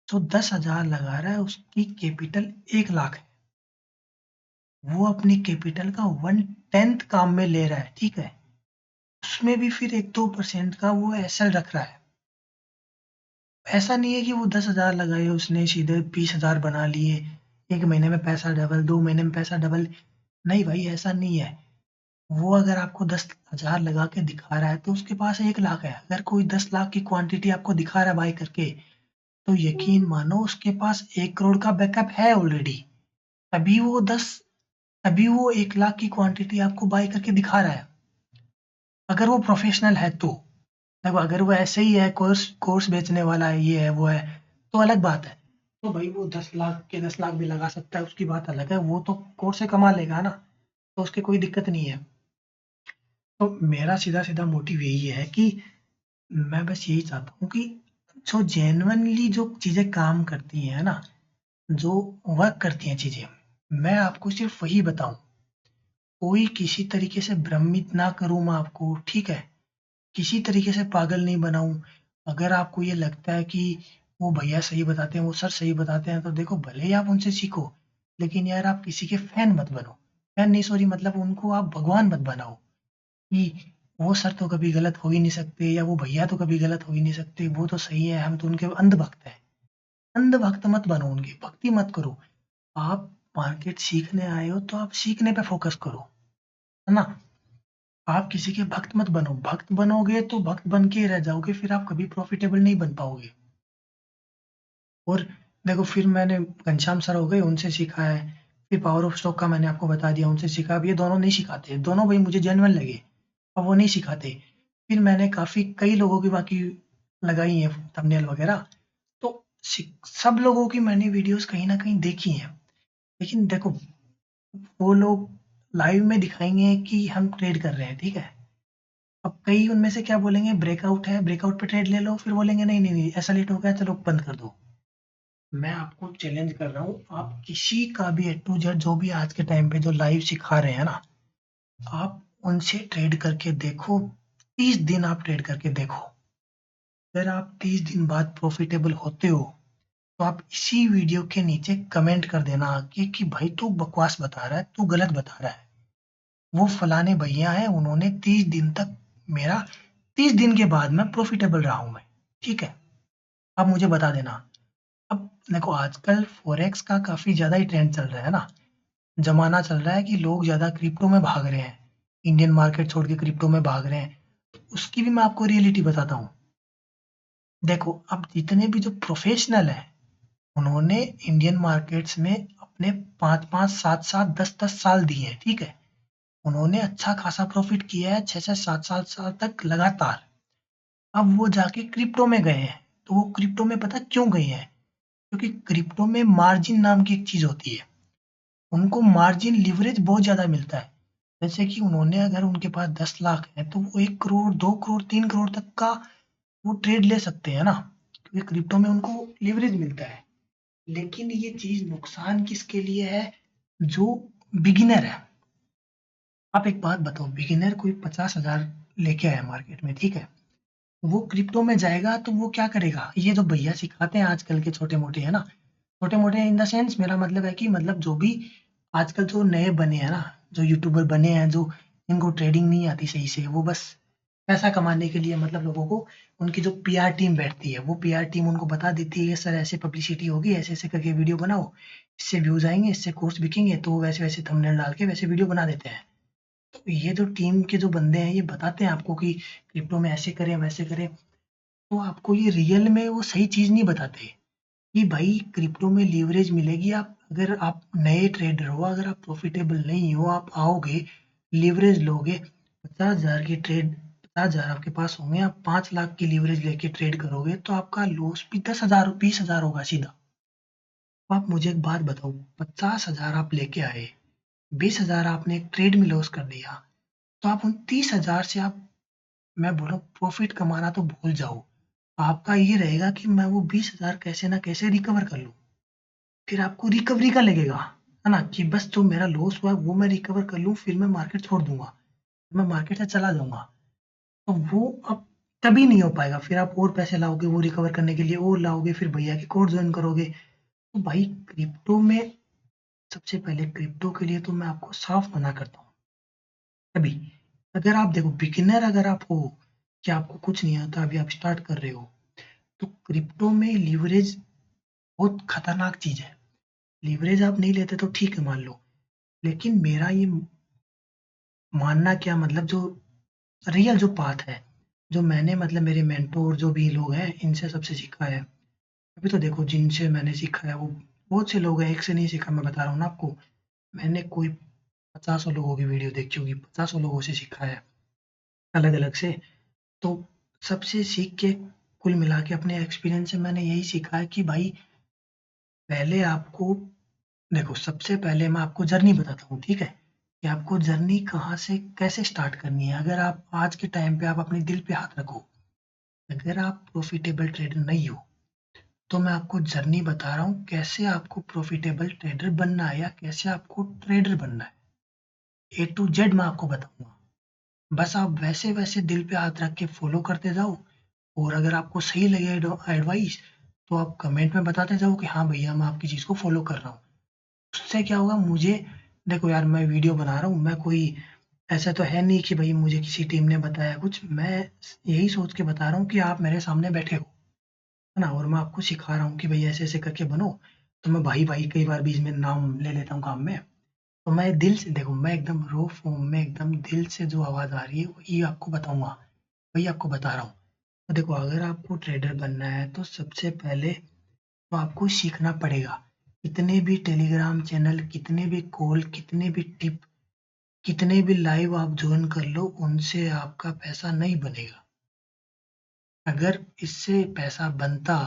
जो 10,000 लगा रहा है उसकी कैपिटल 1 लाख है। वो अपनी कैपिटल का 1/10 काम में ले रहा है, ठीक है? उसमें भी फिर 1-2% का वो एसएल रख रहा है। ऐसा नहीं है कि वो 10,000 लगाए उसने सीधे 20,000 बना लिए, 1 महीने में पैसा डबल, 2 महीने में पैसा डबल। नहीं भाई, ऐसा नहीं है। वो अगर आपको 10,000 लगा के दिखा रहा है तो उसके पास 1 लाख है। अगर कोई 10 लाख की क्वांटिटी आपको दिखा रहा है बाय करके, तो यकीन मानो उसके पास 1 करोड़ का बैकअप है ऑलरेडी। तभी वो 10 तभी वो 1 लाख की क्वांटिटी आपको बाय करके दिखा रहा है। अगर वो प्रोफेशनल है तो। देखो, अगर वो ऐसे ही है, कोर्स कोर्स बेचने वाला है, ये है वो है, तो अलग बात है। तो भाई वो 10 लाख के 10 लाख भी लगा सकता है, उसकी बात अलग है, वो तो कोर्स से कमा लेगा ना, तो उसकी कोई दिक्कत नहीं है। तो मेरा सीधा सीधा मोटिव यही है कि मैं बस यही चाहता हूँ कि जो जेन्युइनली जो चीज़ें काम करती हैं ना, जो वर्क करती हैं चीज़ें, मैं आपको सिर्फ वही बताऊँ। कोई किसी तरीके से भ्रमित ना करूँ मैं आपको, ठीक है? किसी तरीके से पागल नहीं बनाऊँ। अगर आपको ये लगता है कि वो भैया सही बताते हैं, वो सर सही बताते हैं, तो देखो भले ही आप उनसे सीखो, लेकिन यार आप किसी के फैन मत बनो। फैन नहीं, सॉरी, मतलब उनको आप भगवान मत बनाओ कि वो सर तो कभी गलत हो ही नहीं सकते या वो भैया तो कभी गलत हो ही नहीं सकते, वो तो सही है, हम तो उनके अंधभक्त हैं। अंधभक्त मत बनो उनकी, भक्ति मत करो। आप मार्केट सीखने आए हो तो आप सीखने पे फ़ोकस करो, है ना? आप किसी के भक्त मत बनो, भक्त बनोगे तो भक्त बन के ही रह जाओगे, फिर आप कभी प्रॉफ़िटेबल नहीं बन पाओगे। और देखो फिर मैंने घनश्याम सर हो गए, उनसे सीखा है। फिर पावर ऑफ स्टॉक का मैंने आपको बता दिया, उनसे सीखा। अब ये दोनों नहीं सिखाते, दोनों भाई मुझे जेन्युइन लगे, अब वो नहीं सिखाते। फिर मैंने काफ़ी कई लोगों की बाकी लगाई हैं थंबनेल वगैरह, तो सब लोगों की मैंने वीडियोस कहीं न कहीं देखी हैं। लेकिन देखो, वो लोग लाइव में दिखाएँगे कि हम ट्रेड कर रहे हैं, ठीक है? अब कई उनमें से क्या बोलेंगे, ब्रेकआउट है, ब्रेकआउट पे ट्रेड ले लो, फिर बोलेंगे नहीं, नहीं, नहीं, ऐसा लेट हो गया, चलो बंद कर दो। मैं आपको चैलेंज कर रहा हूँ, आप किसी का भी ए टू जेड जो भी आज के टाइम पे जो लाइव सिखा रहे हैं ना, आप उनसे ट्रेड करके देखो, 30 दिन आप ट्रेड करके देखो। अगर आप 30 दिन बाद प्रॉफिटेबल होते हो, तो आप इसी वीडियो के नीचे कमेंट कर देना आके कि भाई तू बकवास बता रहा है, तू गलत बता रहा है। वो फलाने भैया हैं, उन्होंने 30 दिन तक मेरा 30 दिन के बाद मैं प्रॉफिटेबल रहा हूँ मैं, ठीक है? अब मुझे बता देना। अब देखो आजकल फॉरेक्स का काफ़ी ज़्यादा ही ट्रेंड चल रहा है ना, ज़माना चल रहा है कि लोग ज़्यादा क्रिप्टो में भाग रहे हैं, इंडियन मार्केट छोड़ के क्रिप्टो में भाग रहे हैं। उसकी भी मैं आपको रियलिटी बताता हूँ। देखो, अब जितने भी जो प्रोफेशनल हैं, उन्होंने इंडियन मार्केट्स में अपने 5-5, 7-7, 10-10 साल दिए हैं, ठीक है? उन्होंने अच्छा खासा प्रॉफिट किया है 6-6, 7-7 साल तक लगातार। अब वो जाके क्रिप्टो में गए हैं, तो वो क्रिप्टो में पता क्यों गए हैं? क्योंकि क्रिप्टो में मार्जिन नाम की एक चीज़ होती है। उनको मार्जिन लिवरेज बहुत ज़्यादा मिलता है। जैसे कि उन्होंने अगर उनके पास 10 लाख है, तो वो 1 करोड़, 2 करोड़, 3 करोड़ तक का वो ट्रेड ले सकते हैं ना, क्योंकि क्रिप्टो में उनको लिवरेज मिलता है। लेकिन ये चीज़ नुकसान किसके लिए है? जो बिगिनर है। आप एक बात बताओ, बिगिनर कोई 50,000 लेके आया मार्केट में, ठीक है? वो क्रिप्टो में जाएगा तो वो क्या करेगा? ये जो भैया सिखाते हैं आजकल के छोटे-मोटे है ना, छोटे-मोटे इन द सेंस मेरा मतलब है कि मतलब जो भी आजकल जो नए बने हैं ना, जो यूट्यूबर बने हैं, जो इनको ट्रेडिंग नहीं आती सही से, वो बस पैसा कमाने के लिए मतलब लोगों को उनकी जो पीआर टीम बैठती है, वो पीआर टीम उनको बता देती है, सर ऐसे पब्लिसिटी होगी, ऐसे-ऐसे करके वीडियो बनाओ, इससे व्यूज़ आएँगे, इससे कोर्स बिकेंगे, तो वैसे-वैसे थंबनेल डाल के वैसे वीडियो बना देते हैं। तो ये जो टीम के जो बंदे हैं, ये बताते हैं आपको कि क्रिप्टो में ऐसे करें, वैसे करें, तो आपको ये रियल में वो सही चीज़ नहीं बताते कि भाई क्रिप्टो में लीवरेज मिलेगी। आप अगर आप नए ट्रेडर हो, अगर आप प्रॉफिटेबल नहीं हो, आप आओगे, लीवरेज लोगे, 50,000 की ट्रेड, 50,000 आपके पास होंगे, आप 5 लाख की लीवरेज लेके ट्रेड करोगे, तो आपका लॉस भी 10,000, 20,000 होगा सीधा। तो आप मुझे एक बात बताओ, 50,000 आप लेके आए, 20,000 आपने एक ट्रेड में लॉस कर दिया, तो आप उन 30,000 से आप, मैं बोल रहा हूँ, प्रॉफिट कमाना तो भूल जाओ। आपका ये रहेगा कि मैं वो 20,000 कैसे ना कैसे रिकवर कर लूँ। फिर आपको रिकवरी का लगेगा, है ना? कि बस जो मेरा लॉस हुआ है वो मैं रिकवर कर लूँ, फिर मैं मार्केट छोड़ दूँगा। मैं मार्केट से चला जाऊँगा। तो वो अब कभी नहीं हो पाएगा। फिर आप और पैसे लाओगे वो रिकवर करने के लिए, और लाओगे, फिर भैया की कोर्स जॉइन करोगे। तो भाई क्रिप्टो में, सबसे पहले क्रिप्टो के लिए तो मैं आपको साफ मना करता हूँ। अभी अगर आप देखो, बिगिनर अगर आप हो, कि आपको कुछ नहीं आता, अभी आप स्टार्ट कर रहे हो, तो क्रिप्टो में लीवरेज बहुत खतरनाक चीज़ है। लीवरेज आप नहीं लेते तो ठीक है, मान लो। लेकिन मेरा ये मानना क्या, मतलब जो रियल जो पाथ है, जो मैंने मतलब मेरे मेंटोर जो भी लोग हैं, इनसे सबसे सीखा है। अभी तो देखो, जिनसे मैंने सीखा है वो बहुत से लोग हैं, एक से नहीं सीखा, मैं बता रहा हूँ ना आपको। मैंने कोई पचासों लोगों की वीडियो देखी होगी, पचासों लोगों से सीखा है अलग-अलग से। तो सबसे सीख के, कुल मिला के अपने एक्सपीरियंस से मैंने यही सीखा है कि भाई पहले आपको, देखो सबसे पहले मैं आपको जर्नी बताता हूँ, ठीक है? कि आपको जर्नी कहाँ से कैसे स्टार्ट करनी है। अगर आप आज के टाइम पे आप अपने दिल पे हाथ रखो, अगर आप प्रॉफिटेबल ट्रेडर नहीं हो, तो मैं आपको जर्नी बता रहा हूँ कैसे आपको प्रॉफिटेबल ट्रेडर बनना है, या कैसे आपको ट्रेडर बनना है। ए टू जेड मैं आपको बताऊँगा। बस आप वैसे-वैसे दिल पे हाथ रख के फॉलो करते जाओ, और अगर आपको सही लगे एडवाइस, तो आप कमेंट में बताते जाओ कि हाँ भैया, मैं आपकी चीज़ को फॉलो कर रहा हूँ। उससे क्या होगा, मुझे, देखो यार, मैं वीडियो बना रहा हूँ, मैं कोई ऐसा तो है नहीं कि भई मुझे किसी टीम ने बताया कुछ, मैं यही सोच के बता रहा हूँ कि आप मेरे सामने बैठे हो, है ना? और मैं आपको सिखा रहा हूँ कि भई ऐसे-ऐसे करके बनो। तो मैं भाई-भाई कई बार बीच में नाम ले लेता हूँ काम में। तो मैं दिल से, देखो मैं एकदम रॉ फॉर्म में, एकदम दिल से जो आवाज़ आ रही है वही आपको बताऊँगा, वही आपको बता रहा हूँ। तो देखो, अगर आपको ट्रेडर बनना है तो सबसे पहले तो आपको सीखना पड़ेगा। कितने भी टेलीग्राम चैनल, कितने भी कॉल, कितने भी टिप, कितने भी लाइव आप जॉइन कर लो, उनसे आपका पैसा नहीं बनेगा। अगर इससे पैसा बनता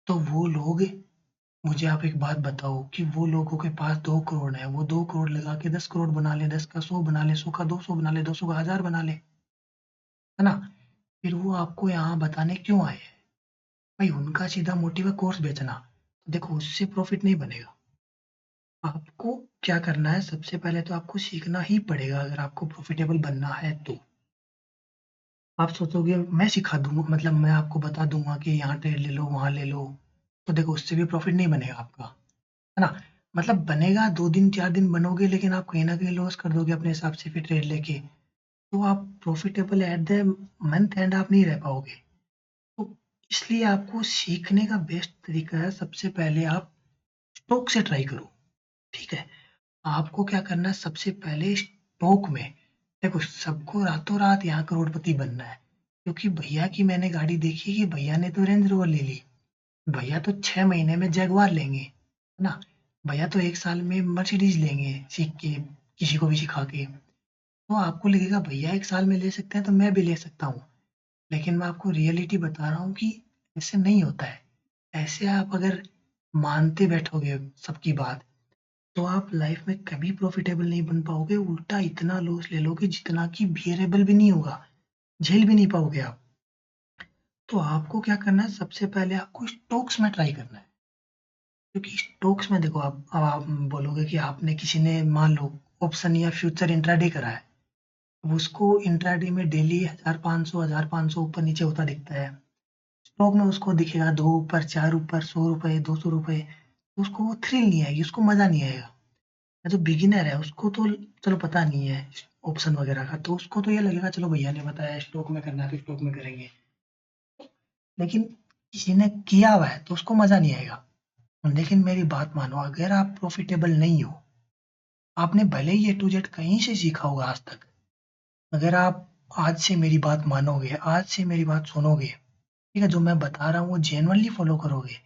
तो वो लोग, मुझे आप एक बात बताओ कि वो लोगों के पास 2 करोड़ है, वो 2 करोड़ लगा के 10 करोड़ बना ले, 10 का 100 बना ले, 100 का 200 बना ले, 200 का 1000 बना ले, है ना? फिर वो आपको यहाँ बताने क्यों आए हैं? भाई उनका सीधा मोटिव है कोर्स बेचना। तो देखो उससे प्रॉफिट नहीं बनेगा। आपको क्या करना है, सबसे पहले तो आपको सीखना ही पड़ेगा अगर आपको प्रॉफिटेबल बनना है तो। आप सोचोगे मैं सिखा दूँगा, मतलब मैं आपको बता दूँगा कि यहाँ ट्रेड ले लो, वहाँ ले लो, तो देखो उससे भी प्रॉफिट नहीं बनेगा आपका, है ना? मतलब बनेगा 2 दिन 4 दिन बनोगे, लेकिन आप कहीं न कहीं लॉस कर दोगे अपने हिसाब से फिर ट्रेड लेके। तो आप profitable at the month and आप नहीं रह पाओगे। तो इसलिए आपको सीखने का बेस्ट तरीका है, सबसे पहले आप स्टॉक से ट्राई करो, ठीक है? आपको क्या करना है, सबसे पहले स्टॉक में, देखो सबको रातों-रात यहाँ करोड़पति बनना है, क्योंकि भैया की मैंने गाड़ी देखी कि भैया ने तो रेंज रोवर ले ली। भैया तो 6 महीने में जगुआर लेंगे, है ना? भैया तो 1 साल में मर्सिडीज़ लेंगे सीख के, किसी को भी सिखा के। तो आपको लगेगा भैया 1 साल में ले सकते हैं तो मैं भी ले सकता हूँ। लेकिन मैं आपको रियलिटी बता रहा हूँ कि ऐसे नहीं होता है। ऐसे आप अगर मानते बैठोगे सबकी बात, तो आप लाइफ में कभी प्रॉफिटेबल नहीं बन पाओगे, उल्टा इतना लॉस ले लोगे जितना कि बियरेबल भी नहीं होगा, झेल भी नहीं पाओगे आप। तो आपको क्या करना है, सबसे पहले आपको स्टॉक्स में ट्राई करना है। क्योंकि स्टॉक्स में देखो, आप बोलोगे कि आपने, किसी ने मान लो ऑप्शन या फ्यूचर इंट्राडे करा है, अब उसको इंट्राडे में डेली 1500 ऊपर नीचे होता दिखता है। स्टॉक में उसको दिखेगा 2 ऊपर, 4 ऊपर, 100 रुपए, 200 रुपए, तो उसको वो थ्रिल नहीं आएगी, उसको मजा नहीं आएगा। जो बिगिनर है उसको तो चलो पता नहीं है ऑप्शन वगैरह का, तो उसको तो ये लगेगा चलो भैया ने बताया स्टॉक में करना है तो स्टॉक में करेंगे। लेकिन किसी ने किया हुआ है तो उसको मजा नहीं आएगा। लेकिन मेरी बात मानो, अगर आप प्रॉफिटेबल नहीं हो, आपने भले ही ए टू जेड कहीं से सीखा होगा आज तक, अगर आप आज से मेरी बात मानोगे, आज से मेरी बात सुनोगे, ठीक है, जो मैं बता रहा हूँ वो जेन्युइनली फॉलो करोगे,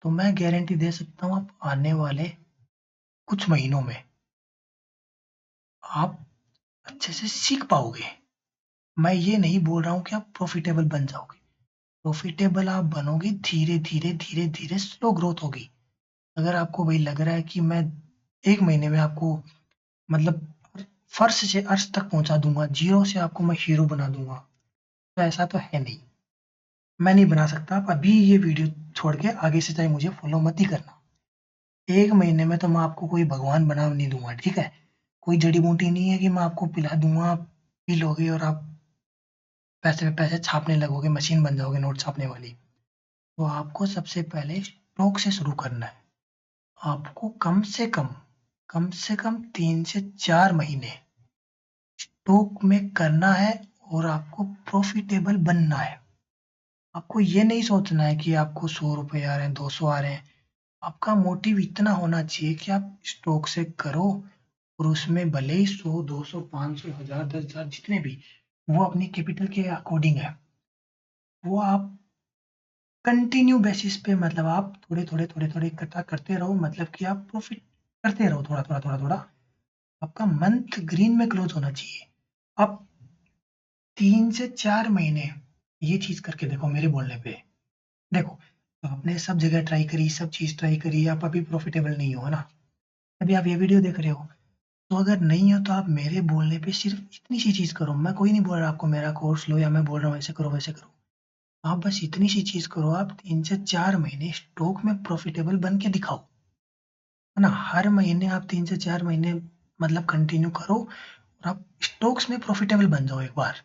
तो मैं गारंटी दे सकता हूँ आप आने वाले कुछ महीनों में आप अच्छे से सीख पाओगे। मैं ये नहीं बोल रहा हूँ कि आप प्रॉफिटेबल बन जाओगे। प्रॉफिटेबल आप बनोगे धीरे धीरे धीरे धीरे, स्लो ग्रोथ होगी। अगर आपको वही लग रहा है कि मैं 1 महीने में आपको, मतलब फर्श से अर्श तक पहुंचा दूंगा, जीरो से आपको मैं हीरो बना दूंगा, तो ऐसा तो है नहीं। मैं नहीं बना सकता। आप अभी ये वीडियो छोड़ के आगे से चाहे मुझे फॉलो मत ही करना। 1 महीने में तो मैं आपको कोई भगवान बना नहीं दूंगा, ठीक है? कोई जड़ी बूटी नहीं है कि मैं आपको पिला दूंगा, आप पी लोगे और आप पैसे पे पैसे छापने लगोगे, मशीन बन जाओगे नोट छापने वाली। तो आपको सबसे पहले स्टॉक से शुरू करना है। आपको कम से कम 3 से 4 महीने स्टॉक में करना है और आपको प्रॉफिटेबल बनना है। आपको ये नहीं सोचना है कि आपको 100 रुपए आ रहे हैं, 200 आ रहे हैं। आपका मोटिव इतना होना चाहिए कि आप स्टॉक से करो और उसमें भले ही 100, 200, 500, 1000, 10,000 जितने भी, वो अपनी कैपिटल के अकॉर्डिंग है। वो आप कंटिन्यू बेसिस पे, मतलब आप थोड़े-थोड़े इकट्ठा करते रहो, मतलब कि आप प्रॉफिट करते रहो थोड़ा-थोड़ा। आपका मंथ ग्रीन में क्लोज़ होना चाहिए। आप 3 से 4 महीने ये चीज़ करके देखो मेरे बोलने पे। देखो, आपने सब जगह ट्राई करी, सब चीज़ ट्राई करी, आप अभी प्रॉफिटेबल नहीं हो, है ना? अभी आप ये वीडियो देख रहे हो, तो अगर नहीं हो तो आप मेरे बोलने पे सिर्फ़ इतनी सी चीज़ करो। मैं कोई नहीं बोल रहा आपको मेरा कोर्स लो, या मैं बोल रहा हूँ ऐसे करो, वैसे करो। आप बस इतनी सी चीज़ करो, आप 3 से 4 महीने स्टॉक में प्रॉफिटेबल बन के दिखाओ, है ना? हर महीने आप 3 से 4 महीने मतलब कंटिन्यू करो और आप स्टॉक्स में प्रॉफिटेबल बन जाओ एक बार।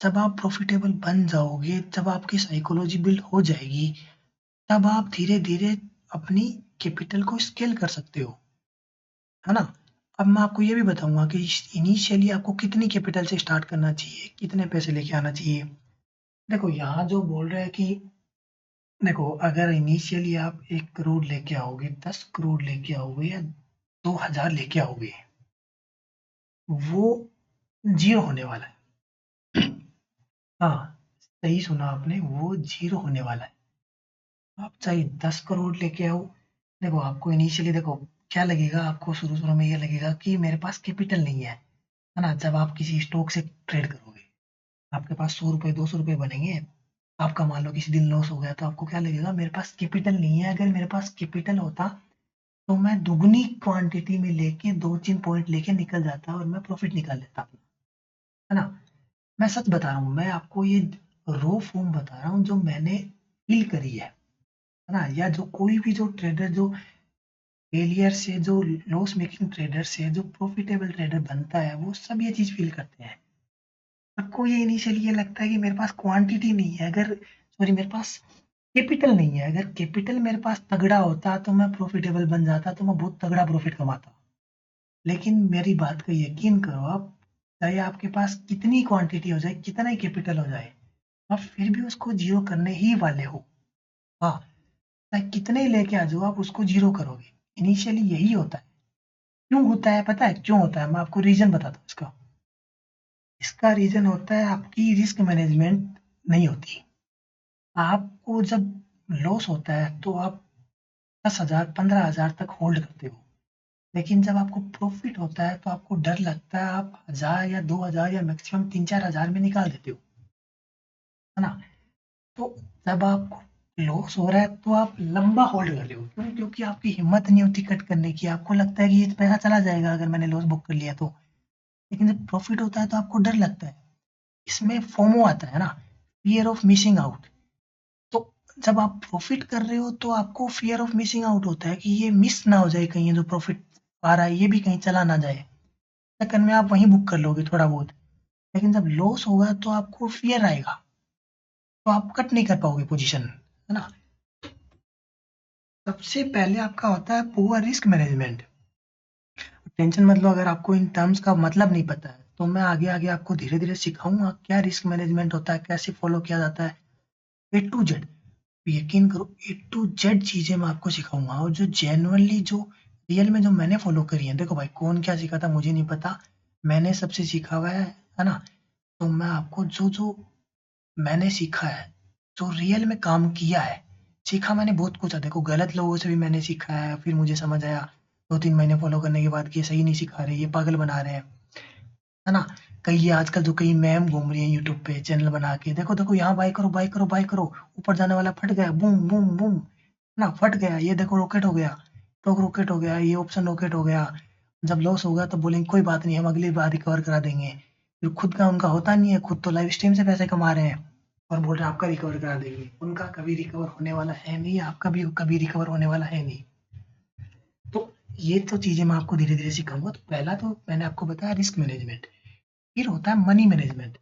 जब आप प्रॉफिटेबल बन जाओगे, जब आपकी साइकोलॉजी बिल्ड हो जाएगी, तब आप धीरे-धीरे अपनी कैपिटल को स्केल कर सकते हो, है ना? अब मैं आपको ये भी बताऊँगा कि इनिशियली आपको कितनी कैपिटल से स्टार्ट करना चाहिए, कितने पैसे लेके आना चाहिए। देखो यहाँ जो बोल रहे हैं कि, देखो अगर इनिशियली आप 1 करोड़ लेके आओगे, 10 करोड़ लेके आओगे या 2000 लेके आओगे, वो ज़ीरो होने वाला है। हाँ, सही सुना आपने, वो ज़ीरो होने वाला है। आप चाहे 10 करोड़ लेके आओ, देखो आपको इनिशियली देखो क्या लगेगा, आपको शुरू-शुरू में ये लगेगा कि मेरे पास कैपिटल नहीं है ना? जब आप किसी स्टॉक से ट्रेड करोगे, आपके पास ₹100 ₹200 बनेंगे, आपका मान लो किसी दिन लॉस हो गया तो आपको क्या लगेगा मेरे पास कैपिटल नहीं है, अगर मेरे पास कैपिटल होता तो मैं दुगनी क्वांटिटी में लेके 2-3 पॉइंट लेके निकल जाता और मैं प्रॉफिट निकाल लेता अपना, है ना? मैं सच बता रहा हूँ, मैं आपको ये रॉ फॉर्म बता रहा हूँ जो मैंने फील करी है ना? या जो कोई भी जो ट्रेडर जो फेलियर से जो लॉस मेकिंग ट्रेडर से जो प्रॉफिटेबल ट्रेडर बनता है, वो सब ये चीज़ फील करते हैं। सबको ये इनिशियली ये लगता है कि मेरे पास क्वांटिटी नहीं है, अगर सॉरी मेरे पास कैपिटल नहीं है, अगर कैपिटल मेरे पास तगड़ा होता तो मैं प्रॉफिटेबल बन जाता, तो मैं बहुत तगड़ा प्रॉफिट कमाता। लेकिन मेरी बात का यकीन करो आप, चाहे आपके पास कितनी क्वांटिटी हो जाए, कितना ही कैपिटल हो जाए, आप फिर भी उसको ज़ीरो करने ही वाले हो। हाँ, चाहे कितने ही लेके आ जाओ, आप उसको ज़ीरो करोगे। इनिशियली यही होता है। क्यों होता है पता है? क्यों होता है? मैं आपको रीज़न बताता हूँ इसका। इसका रीज़न होता है आपकी रिस्क मैनेजमेंट नहीं होती। आपको जब लॉस होता है तो आप 10,000 15,000 तक होल्ड करते हो। लेकिन जब आपको प्रॉफिट होता है तो आपको डर लगता है, आप 1000 या 2000 या मैक्सिमम 3-4 हजार में निकाल देते हो, है ना? तो जब आपको लॉस हो रहा है तो आप लंबा होल्ड कर रहे हो, क्यों? क्योंकि आपकी हिम्मत नहीं होती कट करने की, आपको लगता है कि ये पैसा चला जाएगा अगर मैंने लॉस बुक कर लिया तो। लेकिन जब प्रॉफिट होता है तो आपको डर लगता है, इसमें फोमो आता है ना, फियर ऑफ मिसिंग आउट। तो जब आप प्रॉफिट कर रहे हो तो आपको फियर ऑफ मिसिंग आउट होता है कि ये मिस ना हो जाए, कहीं ये जो प्रॉफिट आ रहा है ये भी कहीं चला ना जाए, सेकंड में आप वहीं बुक कर लोगे थोड़ा बहुत। लेकिन जब लॉस होगा तो आपको फियर आएगा, तो आप कट नहीं कर पाओगे पोजीशन, है ना? सबसे पहले आपका होता है पुअर रिस्क मैनेजमेंट। टेंशन मत लो अगर आपको इन टर्म्स का मतलब नहीं पता है, तो मैं आगे आगे आपको धीरे धीरे सिखाऊंगा क्या रिस्क मैनेजमेंट होता है, कैसे फॉलो किया जाता है, ए टू जेड। यकीन करो, ए टू जेड चीजें मैं आपको सिखाऊंगा, और जो जेन्युइनली जो रियल में जो मैंने फॉलो करी है, देखो भाई कौन क्या सिखाता मुझे नहीं पता, मैंने सबसे सीखा हुआ है ना? तो मैं आपको जो जो मैंने सीखा है, जो रियल में काम किया है, सीखा मैंने बहुत कुछ है। देखो गलत लोगों से भी मैंने सीखा है, फिर मुझे समझ आया 2-3 महीने फॉलो करने के बाद कि ये सही नहीं सिखा रहे, ये पागल बना रहे हैं, है ना? कई ये आजकल जो कई मैम घूम रही हैं यूट्यूब पे चैनल बना के, देखो देखो यहाँ बाय करो बाय करो बाय करो, ऊपर जाने वाला फट गया, बूम बूम बूम, है ना? फट गया, ये देखो रॉकेट हो गया, स्टॉक रॉकेट हो गया, ये ऑप्शन रॉकेट हो गया। जब लॉस होगा तो बोलेंगे कोई बात नहीं, हम अगली बार रिकवर करा देंगे। फिर खुद का उनका होता नहीं है, खुद तो लाइव स्ट्रीम से पैसे कमा रहे हैं और बोल रहे हैं आपका रिकवर करा देंगे। उनका कभी रिकवर होने वाला है नहीं, आपका भी कभी रिकवर होने वाला है नहीं। तो ये तो चीजें मैं आपको धीरे धीरे सिखाऊंगा। तो पहला तो मैंने आपको बताया रिस्क मैनेजमेंट, फिर होता है मनी मैनेजमेंट।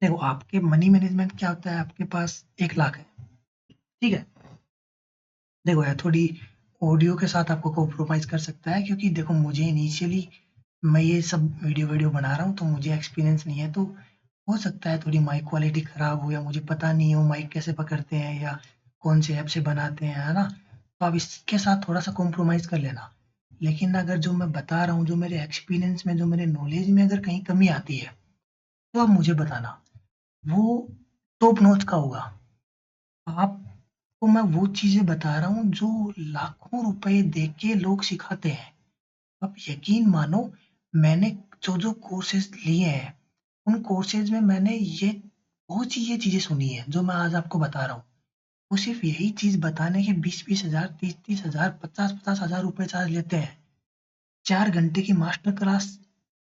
देखो आपके मनी मैनेजमेंट क्या होता है, आपके पास 1 लाख है, ठीक है? देखो यार थोड़ी ऑडियो के साथ आपको कॉम्प्रोमाइज कर सकता है, क्योंकि देखो मुझे इनिशियली मैं ये सब वीडियो वीडियो बना रहा हूँ तो मुझे एक्सपीरियंस नहीं है, तो हो सकता है थोड़ी माइक क्वालिटी खराब हो, या मुझे पता नहीं हो माइक कैसे पकड़ते हैं या कौन से ऐप से बनाते हैं, है ना? तो आप इसके साथ थोड़ा सा कॉम्प्रोमाइज कर लेना। लेकिन अगर जो मैं बता रहा हूँ, जो मेरे एक्सपीरियंस में, जो मेरे नॉलेज में अगर कहीं कमी आती है तो आप मुझे बताना, वो टॉप नॉच का होगा। आपको मैं वो चीज़ें बता रहा हूँ जो लाखों रुपए दे के लोग सिखाते हैं। आप यकीन मानो, मैंने जो-जो कोर्सेज़ लिए हैं, उन कोर्सेज़ में मैंने ये बहुत सी ये चीज़ें सुनी हैं, जो मैं आज आपको बता रहा हूँ। वो सिर्फ़ यही चीज़ बताने के 20-20 हज़ार, 30-30 हज़ार, 50-50 हज़ार रुपए चार्ज लेते हैं। 4 घंटे की मास्टर क्लास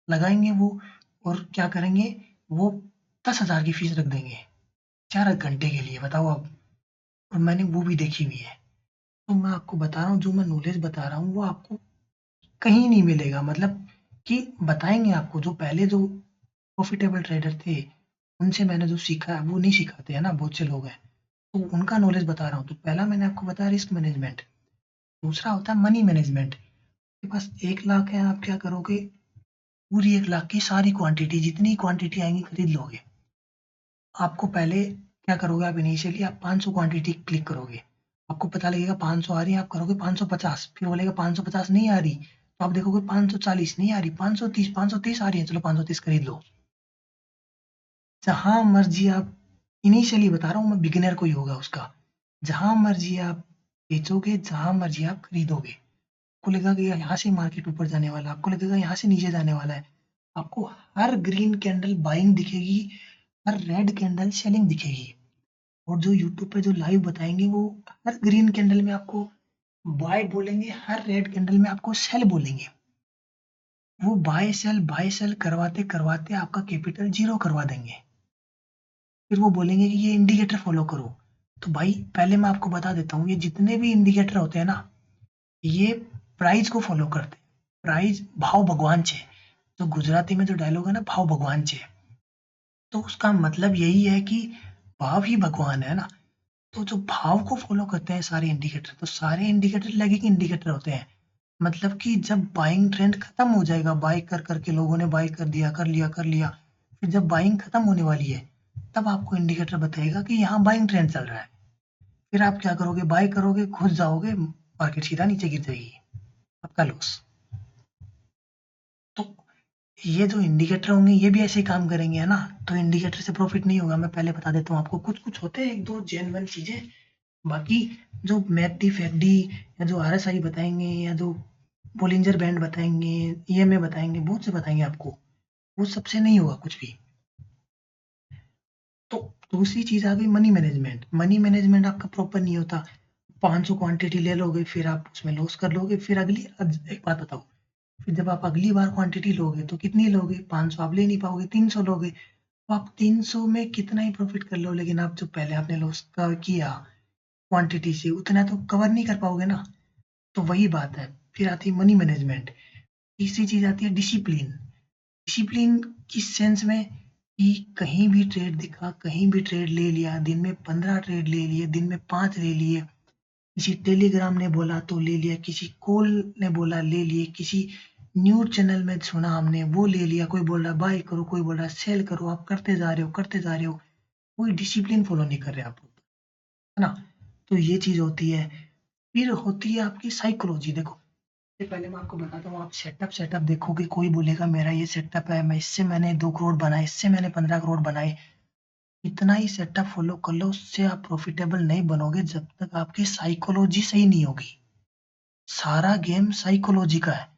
लगाएँगे वो, और क्या करेंगे, वो 10,000 की फीस रख देंगे, 4 घंटे के लिए, बताओ आप। और मैंने वो भी देखी हुई है। तो मैं आपको बता रहा हूँ, जो मैं नॉलेज बता रहा हूँ वो आपको कहीं नहीं मिलेगा, मतलब कि बताएँगे आपको जो पहले जो प्रॉफिटेबल ट्रेडर थे, उनसे मैंने जो सीखा है वो नहीं सिखाते हैं ना, बहुत से लोग हैं। तो उनका नॉलेज बता रहा हूँ। तो पहला मैंने आपको बताया रिस्क मैनेजमेंट, दूसरा होता है मनी मैनेजमेंट। आपके पास 1 लाख है, आप क्या करोगे, पूरी 1 लाख की सारी क्वांटिटी, जितनी क्वांटिटी आएँगी खरीद लोगे। आपको पहले क्या करोगे, आप इनिशियली आप 500 क्वांटिटी क्लिक करोगे। आपको पता लगेगा 500 आ रही है, आप करोगे 550, फिर बोलेगा 550 नहीं आ रही, तो आप देखोगे 540 नहीं आ रही, 530 आ रही है, चलो 530 खरीद लो। जहाँ मर्ज़ी आप, इनिशियली बता रहा हूँ मैं, बिगिनर कोई होगा उसका, जहां मर्जी आप बेचोगे, जहां मर्जी आप खरीदोगे, आपको लगेगा कि यहाँ से मार्केट ऊपर जाने वाला है, आपको लगेगा यहाँ से नीचे जाने वाला है। आपको हर ग्रीन कैंडल बाइंग दिखेगी, हर रेड कैंडल सेलिंग दिखेगी। और जो यूट्यूब पे जो लाइव बताएंगे वो हर ग्रीन कैंडल में आपको बाय बोलेंगे, हर रेड कैंडल में आपको सेल बोलेंगे। वो बाय सेल करवाते करवाते आपका कैपिटल जीरो करवा देंगे। फिर वो बोलेंगे कि ये इंडिकेटर फॉलो करो। तो भाई पहले मैं आपको बता देता हूँ, ये जितने भी इंडिकेटर होते हैं ना, ये प्राइस को फॉलो करते हैं। प्राइस भाव भगवान छे, तो गुजराती में जो डायलॉग है ना, भाव भगवान छे, तो उसका मतलब यही है कि भाव ही भगवान है ना। तो जो भाव को फॉलो करते हैं सारे इंडिकेटर, तो सारे इंडिकेटर लैगिंग इंडिकेटर होते हैं। मतलब कि जब बाइंग ट्रेंड खत्म हो जाएगा, बाय कर करके लोगों ने बाय कर दिया, कर लिया, फिर जब बाइंग खत्म होने वाली है, तब आपको इंडिकेटर बताएगा कि यहाँ बाइंग ट्रेंड चल रहा है। फिर आप क्या करोगे, बाय करोगे, घुस जाओगे, मार्केट सीधा नीचे गिर जाएगी, आपका लॉस। तो ये जो इंडिकेटर होंगे ये भी ऐसे ही काम करेंगे, है ना। तो इंडिकेटर से प्रॉफिट नहीं होगा, मैं पहले बता देता हूँ आपको। कुछ कुछ होते हैं एक दो जेन्युइन चीजें, बाकी जो मैकडी फैकडी या जो आरएसआई बताएंगे या जो बोलिंजर बैंड बताएंगे, ईएमए बताएंगे, बहुत से बताएंगे आपको, वो सबसे नहीं होगा कुछ भी। तो दूसरी चीज आ गई मनी मैनेजमेंट। मनी मैनेजमेंट आपका प्रॉपर नहीं होता। 500 क्वांटिटी ले लोगे, फिर आप उसमें लॉस कर लोगे। फिर अगली एक बात बताओ, फिर जब आप अगली बार क्वांटिटी लोगे तो कितनी लोगे, 500 आप ले नहीं पाओगे, 300 लोगे। तो आप 300 में कितना ही प्रॉफिट कर लो, लेकिन आप जो पहले आपने लॉस किया क्वांटिटी से, उतना तो कवर नहीं कर पाओगे ना। तो वही बात है। फिर आती है मनी मैनेजमेंट। तीसरी चीज आती है डिसिप्लिन। डिसिप्लिन किस सेंस में, कि कहीं भी ट्रेड दिखा, कहीं भी ट्रेड ले लिया, दिन में 15 ट्रेड ले लिए, दिन में 5 ले लिए, किसी टेलीग्राम ने बोला तो ले लिया, किसी कॉल ने बोला ले लिए, किसी न्यूज चैनल में सुना हमने वो ले लिया, कोई बोल रहा बाय करो, कोई बोल रहा सेल करो, आप करते जा रहे हो, करते जा रहे हो, कोई डिसिप्लिन फॉलो नहीं कर रहे आप, है ना। तो ये चीज होती है। फिर होती है आपकी साइकोलॉजी। देखो, सबसे पहले मैं आपको बताता हूँ, आप सेटअप सेटअप देखोगे, कोई बोलेगा मेरा ये सेटअप है, मैं इससे मैंने 2 करोड़ बनाए, इससे मैंने 15 करोड़ बनाए। इतना ही सेटअप फॉलो कर लो, उससे आप प्रॉफिटेबल नहीं बनोगे जब तक आपकी साइकोलॉजी सही नहीं होगी। सारा गेम साइकोलॉजी का है।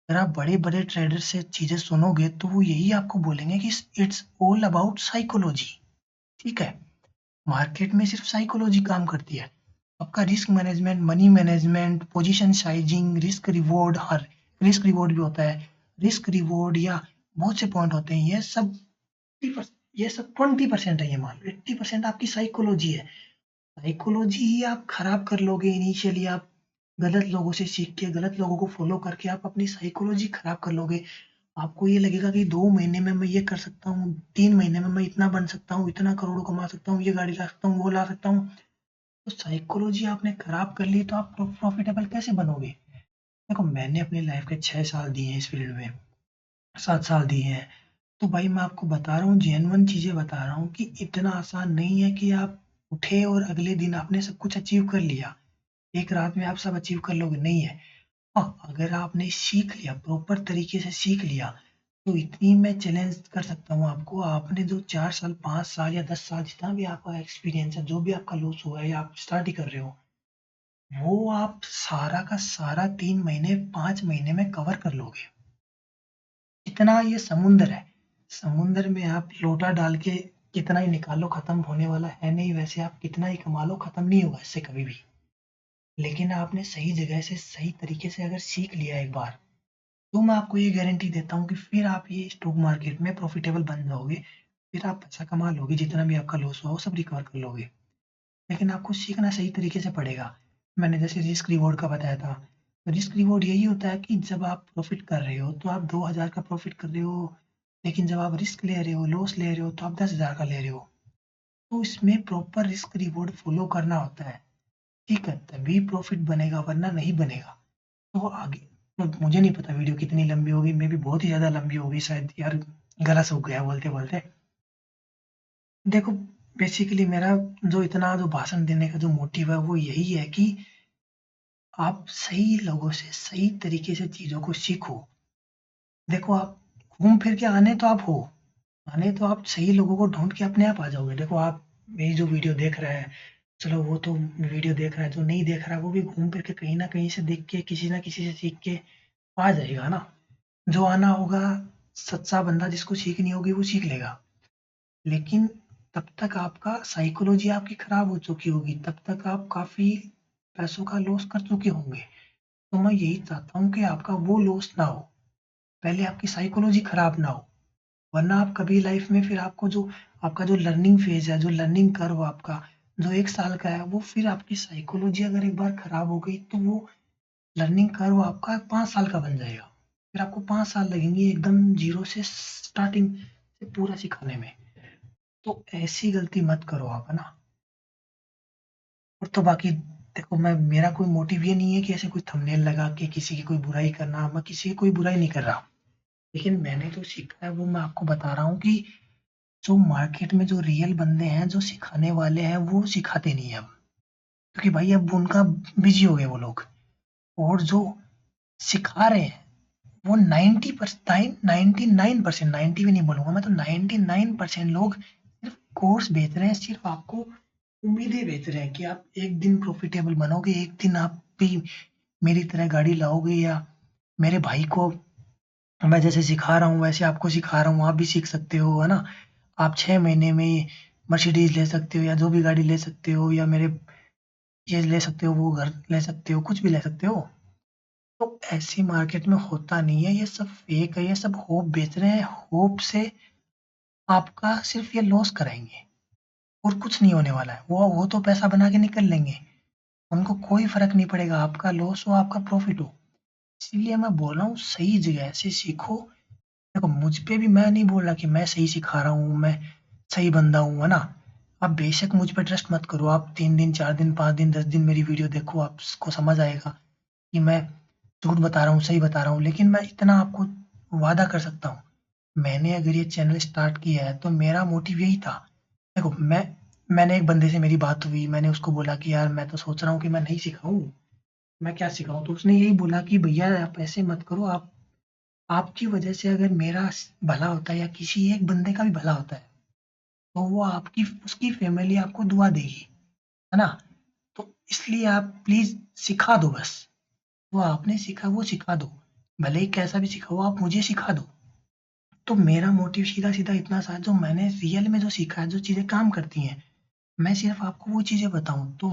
अगर आप बड़े बड़े ट्रेडर से चीजें सुनोगे तो वो यही आपको बोलेंगे कि इट्स ऑल अबाउट साइकोलॉजी। ठीक है, मार्केट में सिर्फ साइकोलॉजी काम करती है। आपका risk management, money management, position sizing, risk reward, हर रिस्क रिवॉर्ड भी होता है, रिस्क रिवॉर्ड या बहुत से पॉइंट होते हैं, ये सब 20% है। ये मान लो 80% आपकी साइकोलॉजी है। साइकोलॉजी ही आप खराब कर लोगे इनिशियली। आप गलत लोगों से सीख के, गलत लोगों को फॉलो करके आप अपनी साइकोलॉजी खराब कर लोगे। आपको ये लगेगा कि 2 महीने में मैं ये कर सकता हूँ, 3 महीने में मैं इतना बन सकता हूँ, इतना करोड़ कमा सकता हूँ, ये गाड़ी ला सकता हूँ, वो ला सकता हूँ। तो साइकोलॉजी आपने खराब कर ली तो आप प्रॉफिटेबल कैसे बनोगे। देखो, मैंने अपनी लाइफ के 6 साल दिए हैं इस फील्ड में, 7 साल दिए हैं। तो भाई मैं आपको बता रहा हूँ, जेन्युइन चीजें बता रहा हूँ कि इतना आसान नहीं है कि आप उठे और अगले दिन आपने सब कुछ अचीव कर लिया, एक रात में आप सब अचीव कर लोगे, नहीं है। हाँ, अगर आपने सीख लिया, प्रॉपर तरीके से सीख लिया, तो इतनी मैं चैलेंज कर सकता हूँ आपको, आपने जो 4 साल, 5 साल या 10 साल, जितना भी आपका एक्सपीरियंस है, जो भी आपका लॉस हुआ है या आप स्टार्ट ही कर रहे हो, वो आप सारा का सारा 3 महीने, 5 महीने में कवर कर लोगे। इतना ये समुंदर है, समुंदर में आप लोटा डाल के कितना ही निकालो, खत्म होने वाला है नहीं। वैसे आप कितना ही कमा लो, खत्म नहीं होगा इससे कभी भी। लेकिन आपने सही जगह से सही तरीके से अगर सीख लिया एक बार, तो मैं आपको ये गारंटी देता हूँ कि फिर आप ये स्टॉक मार्केट में प्रॉफिटेबल बन जाओगे। फिर आप पैसा कमा लोगे, जितना भी आपका लॉस हुआ वो सब रिकवर कर लोगे। लेकिन आपको सीखना सही तरीके से पड़ेगा। मैंने जैसे रिस्क रिवॉर्ड का बताया था, तो रिस्क रिवॉर्ड यही होता है कि जब आप प्रॉफिट कर रहे हो तो आप 2000 का प्रॉफिट कर रहे हो, लेकिन जब आप रिस्क ले रहे हो, लॉस ले रहे हो, तो आप 10,000 का ले रहे हो। तो इसमें प्रॉपर रिस्क रिवॉर्ड फॉलो करना होता है। ठीक है, तभी प्रॉफिट बनेगा, वरना नहीं बनेगा। तो आगे, तो मुझे नहीं पता वीडियो कितनी लंबी होगी, मे बी बहुत ही ज़्यादा लंबी होगी शायद, यार गला सूख गया बोलते बोलते। देखो, बेसिकली मेरा जो इतना जो भाषण देने का जो मोटिव है वो यही है कि आप सही लोगों से सही तरीके से चीज़ों को सीखो। देखो, आप घूम फिर के आने तो आप हो, आने तो आप सही लोगों को ढूंढ के अपने आप आ जाओगे। देखो, आप मेरी जो वीडियो देख रहे हैं, चलो वो तो वीडियो देख रहा है, जो नहीं देख रहा है वो भी घूम फिर के कहीं न कहीं से देख के किसी न किसी से सीख के आ जाएगा ना। जो आना होगा, सच्चा बंदा जिसको सीखनी होगी वो सीख लेगा। लेकिन तब तक आपका साइकोलॉजी आपकी खराब हो चुकी होगी, तब तक आप काफ़ी पैसों का लॉस कर चुके होंगे। तो मैं यही चाहता हूँ कि आपका वो लॉस ना हो, पहले आपकी साइकोलॉजी खराब ना हो, वरना आप कभी लाइफ में फिर आपको जो आपका जो लर्निंग फेज़ है, जो लर्निंग कर्व आपका जो 1 साल का है, वो फिर आपकी साइकोलॉजी अगर एक बार खराब हो गई तो वो लर्निंग कर्व आपका 5 साल का बन जाएगा। फिर आपको 5 साल लगेंगे एकदम ज़ीरो से स्टार्टिंग से पूरा सिखाने में। तो ऐसी गलती मत करो आप, है ना? और तो बाकी देखो, मैं मेरा कोई मोटिव ये नहीं है कि ऐसे कोई थंबनेल लगा के किसी की कोई बुराई करना, मैं किसी की कोई बुराई नहीं कर रहा। लेकिन मैंने जो सीखा है वो मैं आपको बता रहा हूँ कि जो मार्केट में जो रियल बंदे हैं, जो सिखाने वाले हैं, वो सिखाते नहीं हैं अब। क्योंकि भाई अब उनका बिज़ी हो गए वो लोग। और जो सिखा रहे हैं वो 99% 90 भी नहीं बोलूँगा मैं, तो 99% लोग सिर्फ़ कोर्स बेच रहे हैं, सिर्फ़ आपको उम्मीदें बेच रहे हैं कि आप एक दिन प्रॉफ़िटेबल बनोगे, एक दिन आप भी मेरी तरह गाड़ी लाओगे, या मेरे भाई को मैं जैसे सिखा रहा हूँ वैसे आपको सिखा रहा हूँ, आप भी सीख सकते हो, है ना? आप 6 महीने में मर्सिडीज़ ले सकते हो या जो भी गाड़ी ले सकते हो, या मेरे ये ले सकते हो, वो घर ले सकते हो, कुछ भी ले सकते हो। तो ऐसे मार्केट में होता नहीं है, ये सब फेक है, ये सब होप बेच रहे हैं, होप से आपका सिर्फ़ ये लॉस कराएँगे और कुछ नहीं होने वाला है। वो तो पैसा बना के निकल लेंगे, उनको कोई फ़र्क नहीं पड़ेगा आपका लॉस हो, आपका प्रॉफ़िट हो। इसीलिए मैं बोल रहा हूँ सही जगह से सीखो। देखो मुझ पे भी मैं नहीं बोल रहा कि मैं सही सिखा रहा हूँ, मैं सही बंदा हूँ, है ना? आप बेशक मुझ पे ट्रस्ट मत करो, आप 3 दिन, 4 दिन, 5 दिन, 10 दिन मेरी वीडियो देखो, आपको समझ आएगा कि मैं झूठ बता रहा हूँ, सही बता रहा हूँ। लेकिन मैं इतना आपको वादा कर सकता हूँ, मैंने अगर ये चैनल स्टार्ट किया है तो मेरा मोटिव यही था। देखो मैंने एक बंदे से मेरी बात हुई, मैंने उसको बोला कि यार मैं तो सोच रहा हूँ कि मैं नहीं सिखाऊँ, मैं क्या सिखाऊँ? तो उसने यही बोला कि भैया आप ऐसे मत करो, आप आपकी वजह से अगर मेरा भला होता है या किसी एक बंदे का भी भला होता है, तो वो आपकी उसकी फैमिली आपको दुआ देगी, है ना? तो इसलिए आप प्लीज़ सिखा दो बस। जो आपने सीखा वो सिखा दो। भले ही कैसा भी सीखा हो, आप मुझे सिखा दो। तो मेरा मोटिव सीधा-सीधा इतना सा है, जो मैंने रियल में जो सीखा है, जो चीज़ें काम करती हैं, मैं सिर्फ़ आपको वो चीज़ें बताऊँ। तो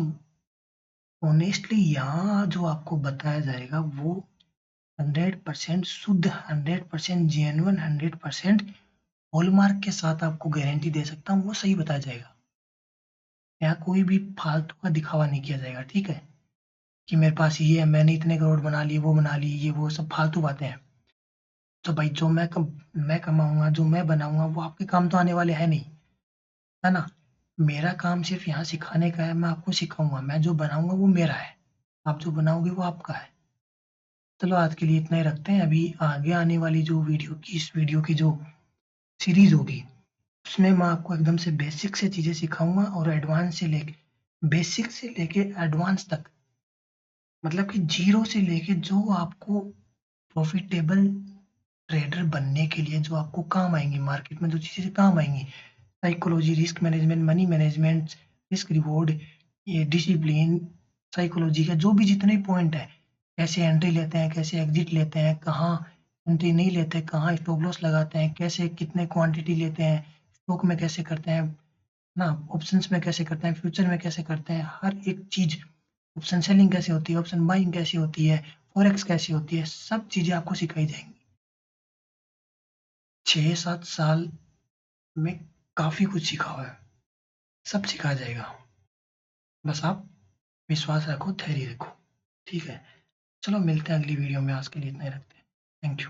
ऑनेस्टली यहाँ जो आपको बताया जाएगा वो 100% शुद्ध, 100% जेन्युइन, 100% हॉलमार्क के साथ आपको गारंटी दे सकता हूँ, वो सही बताया जाएगा। यहाँ कोई भी फालतू का दिखावा नहीं किया जाएगा, ठीक है? कि मेरे पास ये है, मैंने इतने करोड़ बना लिए, वो बना ली, ये वो सब फालतू बातें हैं। तो भाई जो मैं कमाऊँगा, जो मैं बनाऊँगा वो आपके काम तो आने वाले हैं नहीं, है ना? मेरा काम सिर्फ़ यहाँ सिखाने का है, मैं आपको सिखाऊँगा, मैं जो बनाऊँगा वो मेरा है, आप जो बनाओगे वो आपका है। चलो आज के लिए इतना ही रखते हैं, अभी आगे आने वाली जो इस वीडियो की जो सीरीज़ होगी, उसमें मैं आपको एकदम से बेसिक से चीज़ें सिखाऊँगा और एडवांस से लेके बेसिक से लेके एडवांस तक, मतलब कि ज़ीरो से लेके जो आपको प्रॉफ़िटेबल ट्रेडर बनने के लिए जो आपको काम आएँगी, मार्केट में जो चीज़ें काम आएँगी, psychology, risk management, money management, risk reward, ये डिसिप्लिन, साइकोलॉजी का जो भी जितने पॉइंट हैं, कैसे एंट्री लेते हैं, कैसे एग्ज़िट लेते हैं, कहाँ एंट्री नहीं लेते, कहाँ स्टॉप लॉस लगाते हैं, कैसे कितने क्वांटिटी लेते हैं, स्टॉक में कैसे करते हैं, ना ऑप्शंस में कैसे करते हैं, फ्यूचर में कैसे करते हैं, हर एक चीज़, ऑप्शन सेलिंग कैसे होती है, ऑप्शन बाइंग कैसे होती है, फॉरेक्स कैसे होती है, सब चीज़ें आपको सिखाई जाएँगी। 6-7 साल में काफ़ी कुछ सीखा हुआ है, सब सिखाया जाएगा। बस आप विश्वास रखो, धैर्य रखो, ठीक है? चलो मिलते हैं अगली वीडियो में, आज के लिए इतना ही रखते हैं। Thank you.